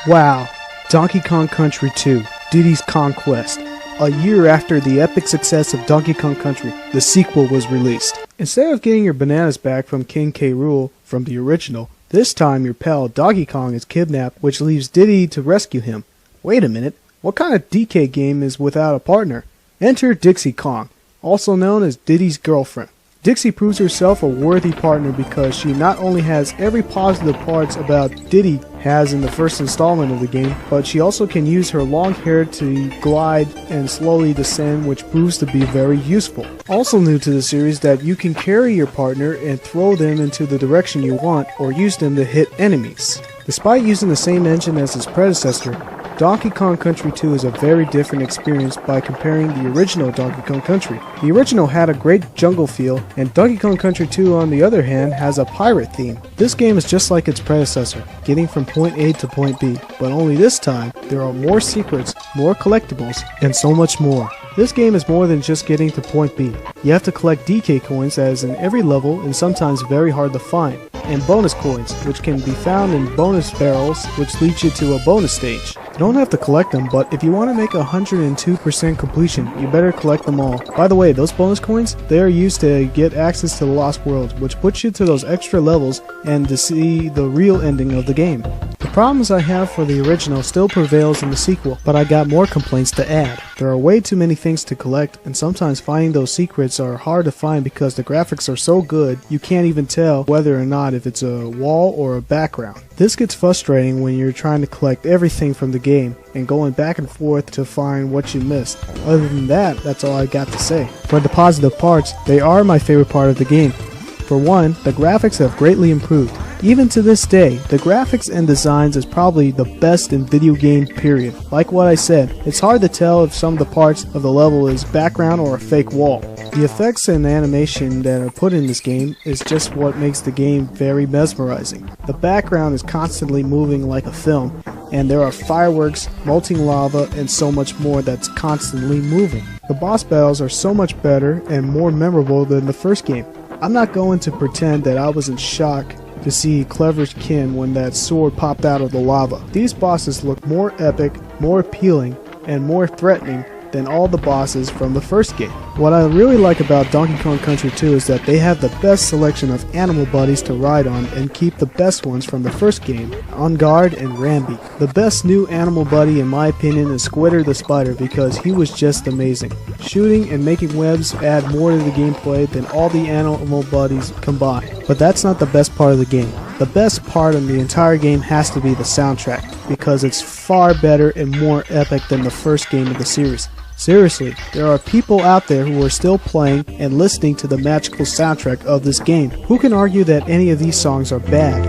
Wow, Donkey Kong Country 2, Diddy's Conquest. A year after the epic success of Donkey Kong Country, the sequel was released. Instead of getting your bananas back from King K. Rool from the original, this time your pal Donkey Kong is kidnapped, which leaves Diddy to rescue him. Wait a minute, what kind of DK game is without a partner? Enter Dixie Kong, also known as Diddy's girlfriend. Dixie proves herself a worthy partner because she not only has every positive parts about Diddy has in the first installment of the game, but she also can use her long hair to glide and slowly descend, which proves to be very useful. Also new to the series that you can carry your partner and throw them into the direction you want or use them to hit enemies. Despite using the same engine as its predecessor, Donkey Kong Country 2 is a very different experience by comparing the original Donkey Kong Country. The original had a great jungle feel, and Donkey Kong Country 2 on the other hand has a pirate theme. This game is just like its predecessor, getting from point A to point B, but only this time there are more secrets, more collectibles, and so much more. This game is more than just getting to point B. You have to collect DK coins as in every level and sometimes very hard to find, and bonus coins, which can be found in bonus barrels, which leads you to a bonus stage. You don't have to collect them, but if you want to make 102% completion, you better collect them all. By the way, those bonus coins, they are used to get access to the Lost World, which puts you to those extra levels and to see the real ending of the game. The problems I have for the original still prevails in the sequel, but I got more complaints to add. There are way too many things to collect, and sometimes finding those secrets are hard to find because the graphics are so good you can't even tell whether or not if it's a wall or a background. This gets frustrating when you're trying to collect everything from the game and going back and forth to find what you missed. Other than that, that's all I got to say. For the positive parts, they are my favorite part of the game. For one, the graphics have greatly improved. Even to this day, the graphics and designs is probably the best in video game period. Like what I said, it's hard to tell if some of the parts of the level is background or a fake wall. The effects and animation that are put in this game is just what makes the game very mesmerizing. The background is constantly moving like a film, and there are fireworks, molten lava, and so much more that's constantly moving. The boss battles are so much better and more memorable than the first game. I'm not going to pretend that I was in shock to see Clever's kin when that sword popped out of the lava. These bosses look more epic, more appealing, and more threatening than all the bosses from the first game. What I really like about Donkey Kong Country 2 is that they have the best selection of animal buddies to ride on and keep the best ones from the first game, On Guard and Rambi. The best new animal buddy in my opinion is Squitter the Spider because he was just amazing. Shooting and making webs add more to the gameplay than all the animal buddies combined. But that's not the best part of the game. The best part of the entire game has to be the soundtrack because it's far better and more epic than the first game of the series. Seriously, there are people out there who are still playing and listening to the magical soundtrack of this game. Who can argue that any of these songs are bad?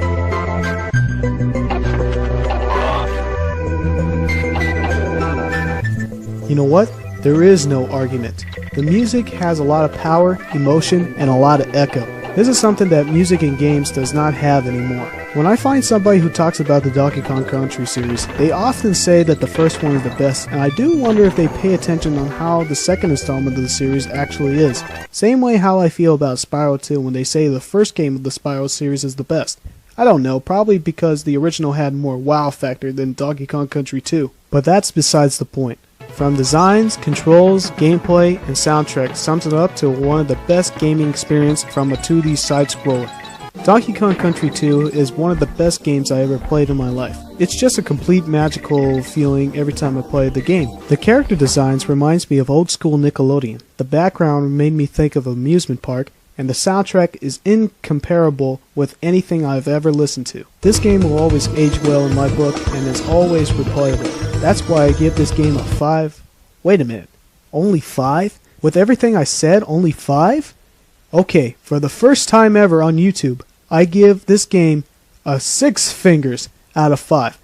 You know what? There is no argument. The music has a lot of power, emotion, and a lot of echo. This is something that music in games does not have anymore. When I find somebody who talks about the Donkey Kong Country series, they often say that the first one is the best, and I do wonder if they pay attention on how the second installment of the series actually is. Same way how I feel about Spyro 2 when they say the first game of the Spyro series is the best. I don't know, probably because the original had more wow factor than Donkey Kong Country 2. But that's besides the point. From designs, controls, gameplay, and soundtrack sums it up to one of the best gaming experience from a 2D side-scroller. Donkey Kong Country 2 is one of the best games I ever played in my life. It's just a complete magical feeling every time I play the game. The character designs reminds me of old school Nickelodeon. The background made me think of an amusement park, and the soundtrack is incomparable with anything I've ever listened to. This game will always age well in my book and is always replayable. That's why I give this game a 5. Wait a minute, only 5? With everything I said, only 5? Okay, for the first time ever on YouTube, I give this game a 6 fingers out of 5.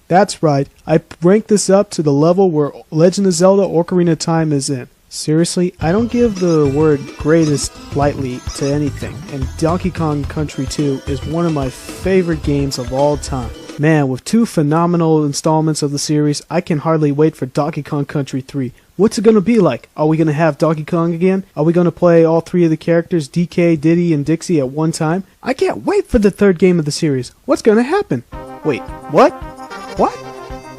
That's right, I rank this up to the level where Legend of Zelda Ocarina of Time is in. Seriously, I don't give the word greatest lightly to anything, and Donkey Kong Country 2 is one of my favorite games of all time. Man, with 2 phenomenal installments of the series, I can hardly wait for Donkey Kong Country 3. What's it gonna be like? Are we gonna have Donkey Kong again? Are we gonna play all 3 of the characters, DK, Diddy, and Dixie at one time? I can't wait for the 3rd game of the series. What's gonna happen? Wait, what? What?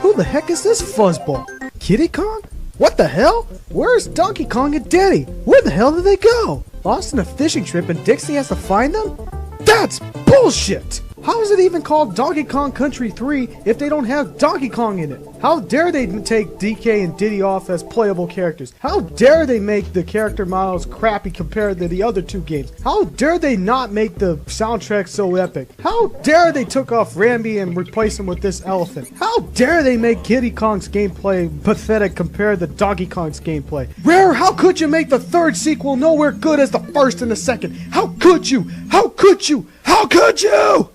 Who the heck is this fuzzball? Kiddy Kong? What the hell? Where's Donkey Kong and Diddy? Where the hell did they go? Lost in a fishing trip and Dixie has to find them? That's bullshit! How is it even called Donkey Kong Country 3 if they don't have Donkey Kong in it? How dare they take DK and Diddy off as playable characters? How dare they make the character models crappy compared to the other 2 games? How dare they not make the soundtrack so epic? How dare they took off Rambi and replace him with this elephant? How dare they make Kiddy Kong's gameplay pathetic compared to Donkey Kong's gameplay? Rare, how could you make the 3rd sequel nowhere good as the 1st and the 2nd? How could you? How could you? How could you?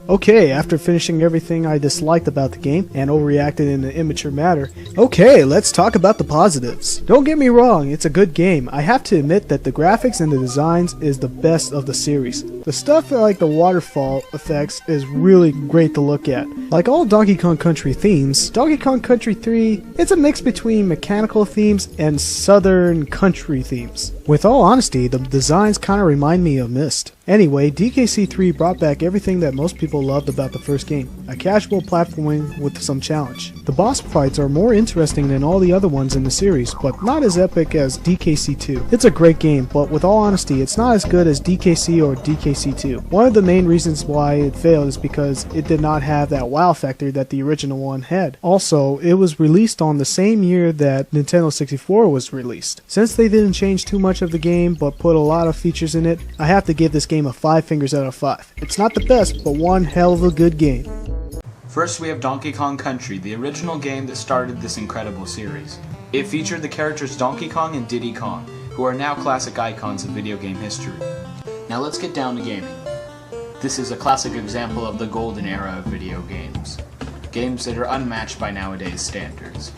Okay, after finishing everything I disliked about the game and overreacted in an immature manner, okay, let's talk about the positives. Don't get me wrong, it's a good game. I have to admit that the graphics and the designs is the best of the series. The stuff like the waterfall effects is really great to look at. Like all Donkey Kong Country themes, Donkey Kong Country 3, it's a mix between mechanical themes and southern country themes. With all honesty, the designs kinda remind me of Myst. Anyway, DKC3 brought back everything that most people loved about the first game, a casual platforming with some challenge. The boss fights are more interesting than all the other ones in the series, but not as epic as DKC2. It's a great game, but with all honesty, it's not as good as DKC or DKC2. One of the main reasons why it failed is because it did not have that wow factor that the original one had. Also, it was released on the same year that Nintendo 64 was released. Since they didn't change too much of the game, but put a lot of features in it, I have to give this game a 5 fingers out of 5. It's not the best, but one hell of a good game. First we have Donkey Kong Country, the original game that started this incredible series. It featured the characters Donkey Kong and Diddy Kong, who are now classic icons of video game history. Now let's get down to gaming. This is a classic example of the golden era of video games. Games that are unmatched by nowadays standards.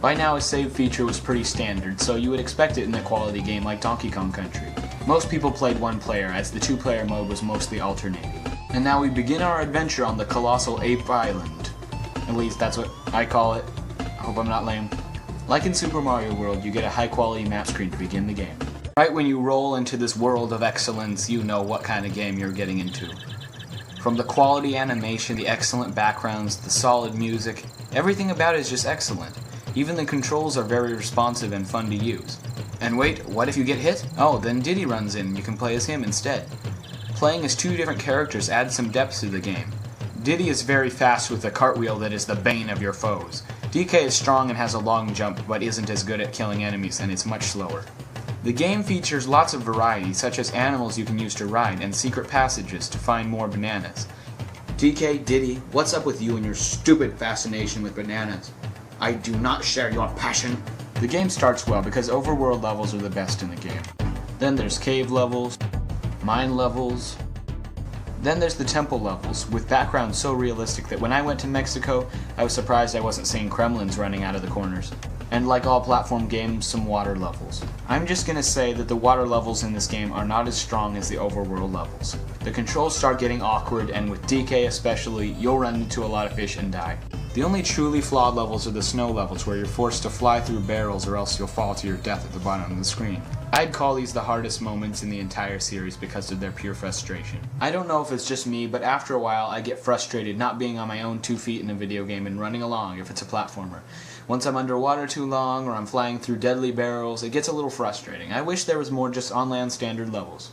By now a save feature was pretty standard, so you would expect it in a quality game like Donkey Kong Country. Most people played one player, as the two-player mode was mostly alternating. And now we begin our adventure on the colossal Ape Island. At least that's what I call it. I hope I'm not lame. Like in Super Mario World, you get a high-quality map screen to begin the game. Right when you roll into this world of excellence, you know what kind of game you're getting into. From the quality animation, the excellent backgrounds, the solid music, everything about it is just excellent. Even the controls are very responsive and fun to use. And wait, what if you get hit? Oh, then Diddy runs in and you can play as him instead. Playing as two different characters adds some depth to the game. Diddy is very fast with a cartwheel that is the bane of your foes. DK is strong and has a long jump, but isn't as good at killing enemies, and it's much slower. The game features lots of variety, such as animals you can use to ride, and secret passages to find more bananas. DK, Diddy, what's up with you and your stupid fascination with bananas? I do not share your passion. The game starts well because overworld levels are the best in the game. Then there's cave levels, mine levels. Then there's the temple levels, with backgrounds so realistic that when I went to Mexico, I was surprised I wasn't seeing Kremlins running out of the corners. And like all platform games, some water levels. I'm just gonna say that the water levels in this game are not as strong as the overworld levels. The controls start getting awkward, and with DK especially, you'll run into a lot of fish and die. The only truly flawed levels are the snow levels, where you're forced to fly through barrels or else you'll fall to your death at the bottom of the screen. I'd call these the hardest moments in the entire series because of their pure frustration. I don't know if it's just me, but after a while I get frustrated not being on my own 2 feet in a video game and running along if it's a platformer. Once I'm underwater too long or I'm flying through deadly barrels, it gets a little frustrating. I wish there was more just on-land standard levels.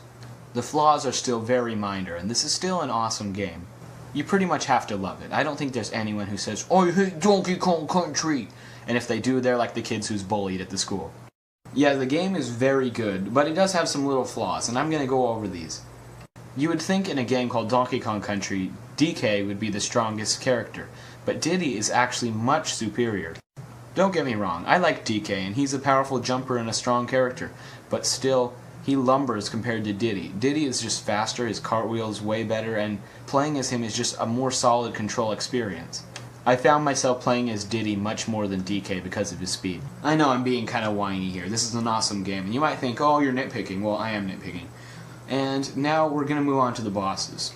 The flaws are still very minor, and this is still an awesome game. You pretty much have to love it. I don't think there's anyone who says, "I hate Donkey Kong Country," and if they do, they're like the kids who's bullied at the school. Yeah, the game is very good, but it does have some little flaws, and I'm going to go over these. You would think in a game called Donkey Kong Country, DK would be the strongest character, but Diddy is actually much superior. Don't get me wrong, I like DK, and he's a powerful jumper and a strong character, but still, he lumbers compared to Diddy. Diddy is just faster, his cartwheel is way better, and playing as him is just a more solid control experience. I found myself playing as Diddy much more than DK because of his speed. I know I'm being kind of whiny here. This is an awesome game, and you might think, oh, you're nitpicking. Well, I am nitpicking. And now we're going to move on to the bosses.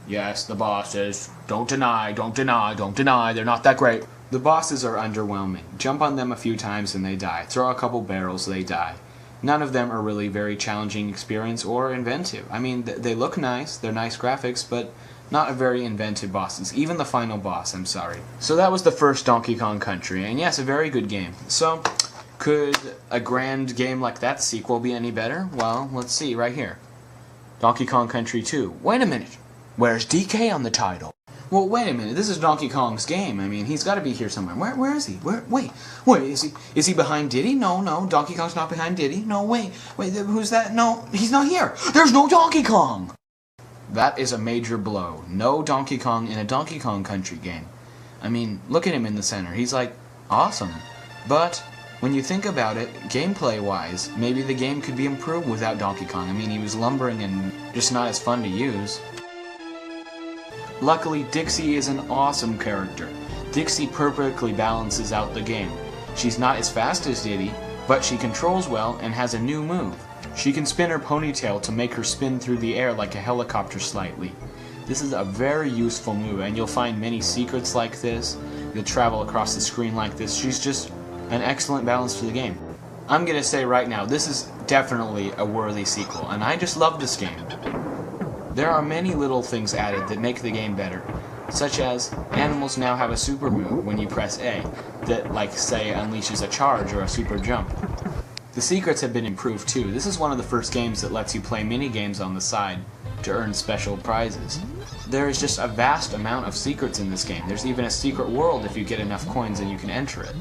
Yes, the bosses. Don't deny, don't deny, don't deny. They're not that great. The bosses are underwhelming. Jump on them a few times and they die. Throw a couple barrels, they die. None of them are really very challenging experience or inventive. I mean, they look nice, they're nice graphics, but not a very inventive bosses. Even the final boss, I'm sorry. So that was the first Donkey Kong Country, and yes, a very good game. So, could a grand game like that sequel be any better? Well, let's see, right here. Donkey Kong Country 2. Wait a minute, where's DK on the title? Well, wait a minute, this is Donkey Kong's game. I mean, he's got to be here somewhere. Where is he? Wait, is he behind Diddy? No, Donkey Kong's not behind Diddy. No, wait, who's that? No, he's not here. There's no Donkey Kong! That is a major blow. No Donkey Kong in a Donkey Kong Country game. I mean, look at him in the center. He's like, awesome. But when you think about it, gameplay-wise, maybe the game could be improved without Donkey Kong. I mean, he was lumbering and just not as fun to use. Luckily, Dixie is an awesome character. Dixie perfectly balances out the game. She's not as fast as Diddy, but she controls well and has a new move. She can spin her ponytail to make her spin through the air like a helicopter slightly. This is a very useful move, and you'll find many secrets like this. You'll travel across the screen like this. She's just an excellent balance to the game. I'm gonna say right now, this is definitely a worthy sequel, and I just love this game. There are many little things added that make the game better, such as animals now have a super move when you press A that, like, say, unleashes a charge or a super jump. The secrets have been improved too. This is one of the first games that lets you play mini games on the side to earn special prizes. There is just a vast amount of secrets in this game. There's even a secret world if you get enough coins and you can enter it.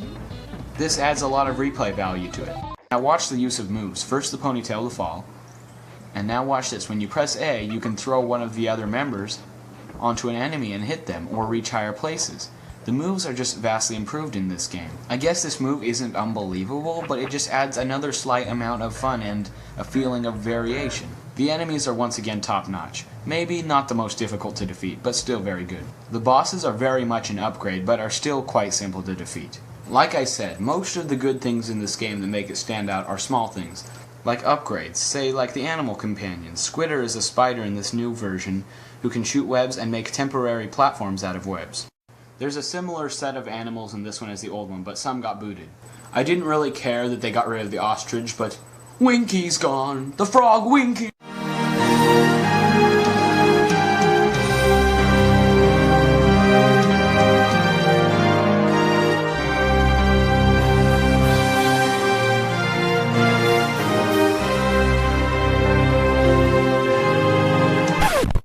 This adds a lot of replay value to it. Now watch the use of moves. First the ponytail to fall, and now watch this. When you press A, you can throw one of the other members onto an enemy and hit them, or reach higher places. The moves are just vastly improved in this game. I guess this move isn't unbelievable, but it just adds another slight amount of fun and a feeling of variation. The enemies are once again top-notch. Maybe not the most difficult to defeat, but still very good. The bosses are very much an upgrade, but are still quite simple to defeat. Like I said, most of the good things in this game that make it stand out are small things, like upgrades, say like the animal companion. Squitter is a spider in this new version who can shoot webs and make temporary platforms out of webs. There's a similar set of animals in this one as the old one, but some got booted. I didn't really care that they got rid of the ostrich, but Winky's gone! The frog Winky!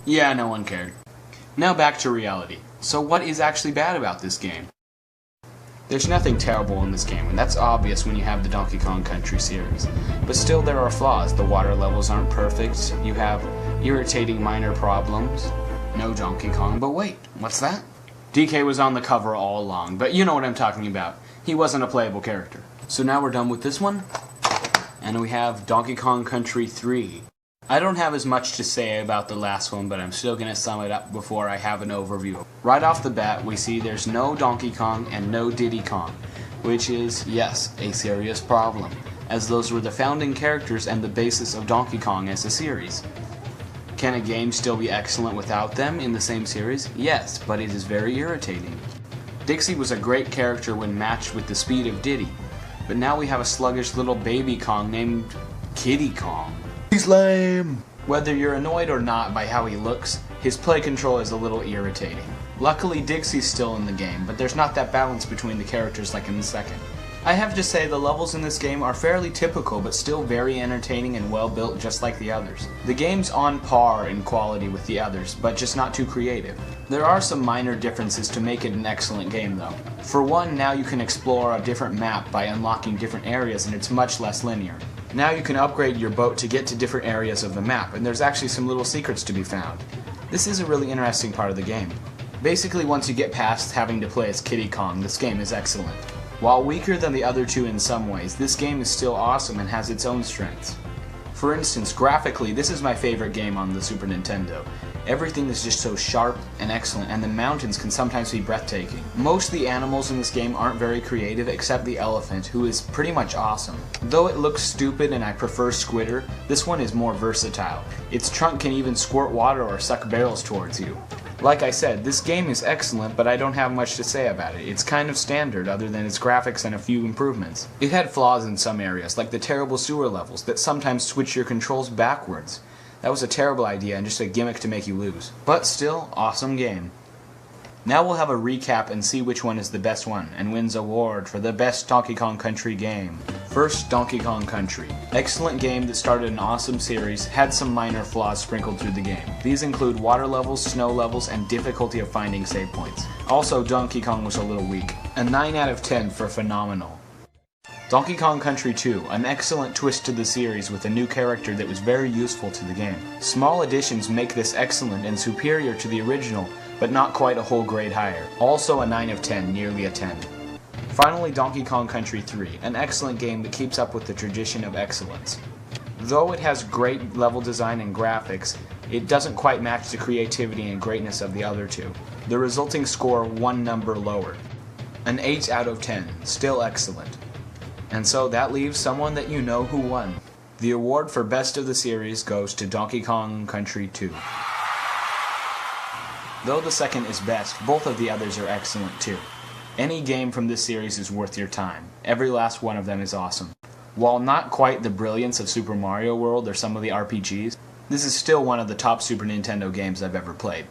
Yeah, no one cared. Now back to reality. So what is actually bad about this game? There's nothing terrible in this game, and that's obvious when you have the Donkey Kong Country series. But still there are flaws. The water levels aren't perfect, you have irritating minor problems. No Donkey Kong, but wait, what's that? DK was on the cover all along, but you know what I'm talking about. He wasn't a playable character. So now we're done with this one, and we have Donkey Kong Country 3. I don't have as much to say about the last one, but I'm still going to sum it up before I have an overview. Right off the bat, we see there's no Donkey Kong and no Diddy Kong, which is, yes, a serious problem, as those were the founding characters and the basis of Donkey Kong as a series. Can a game still be excellent without them in the same series? Yes, but it is very irritating. Dixie was a great character when matched with the speed of Diddy, but now we have a sluggish little baby Kong named Kiddy Kong. He's lame! Whether you're annoyed or not by how he looks, his play control is a little irritating. Luckily Dixie's still in the game, but there's not that balance between the characters like in the second. I have to say the levels in this game are fairly typical, but still very entertaining and well built just like the others. The game's on par in quality with the others, but just not too creative. There are some minor differences to make it an excellent game though. For one, now you can explore a different map by unlocking different areas and it's much less linear. Now you can upgrade your boat to get to different areas of the map, and there's actually some little secrets to be found. This is a really interesting part of the game. Basically, once you get past having to play as Kiddy Kong, this game is excellent. While weaker than the other two in some ways, this game is still awesome and has its own strengths. For instance, graphically, this is my favorite game on the Super Nintendo. Everything is just so sharp and excellent, and the mountains can sometimes be breathtaking. Most of the animals in this game aren't very creative, except the elephant, who is pretty much awesome. Though it looks stupid and I prefer Squitter, this one is more versatile. Its trunk can even squirt water or suck barrels towards you. Like I said, this game is excellent, but I don't have much to say about it. It's kind of standard, other than its graphics and a few improvements. It had flaws in some areas, like the terrible sewer levels that sometimes switch your controls backwards. That was a terrible idea and just a gimmick to make you lose. But still, awesome game. Now we'll have a recap and see which one is the best one and wins award for the best Donkey Kong Country game. First, Donkey Kong Country. Excellent game that started an awesome series, had some minor flaws sprinkled through the game. These include water levels, snow levels, and difficulty of finding save points. Also, Donkey Kong was a little weak. A 9 out of 10 for phenomenal. Donkey Kong Country 2, an excellent twist to the series with a new character that was very useful to the game. Small additions make this excellent and superior to the original, but not quite a whole grade higher. Also a 9 of 10, nearly a 10. Finally, Donkey Kong Country 3, an excellent game that keeps up with the tradition of excellence. Though it has great level design and graphics, it doesn't quite match the creativity and greatness of the other two. The resulting score one number lower. An 8 out of 10, still excellent. And so that leaves someone that you know who won. The award for best of the series goes to Donkey Kong Country 2. Though the second is best, both of the others are excellent too. Any game from this series is worth your time. Every last one of them is awesome. While not quite the brilliance of Super Mario World or some of the RPGs, this is still one of the top Super Nintendo games I've ever played.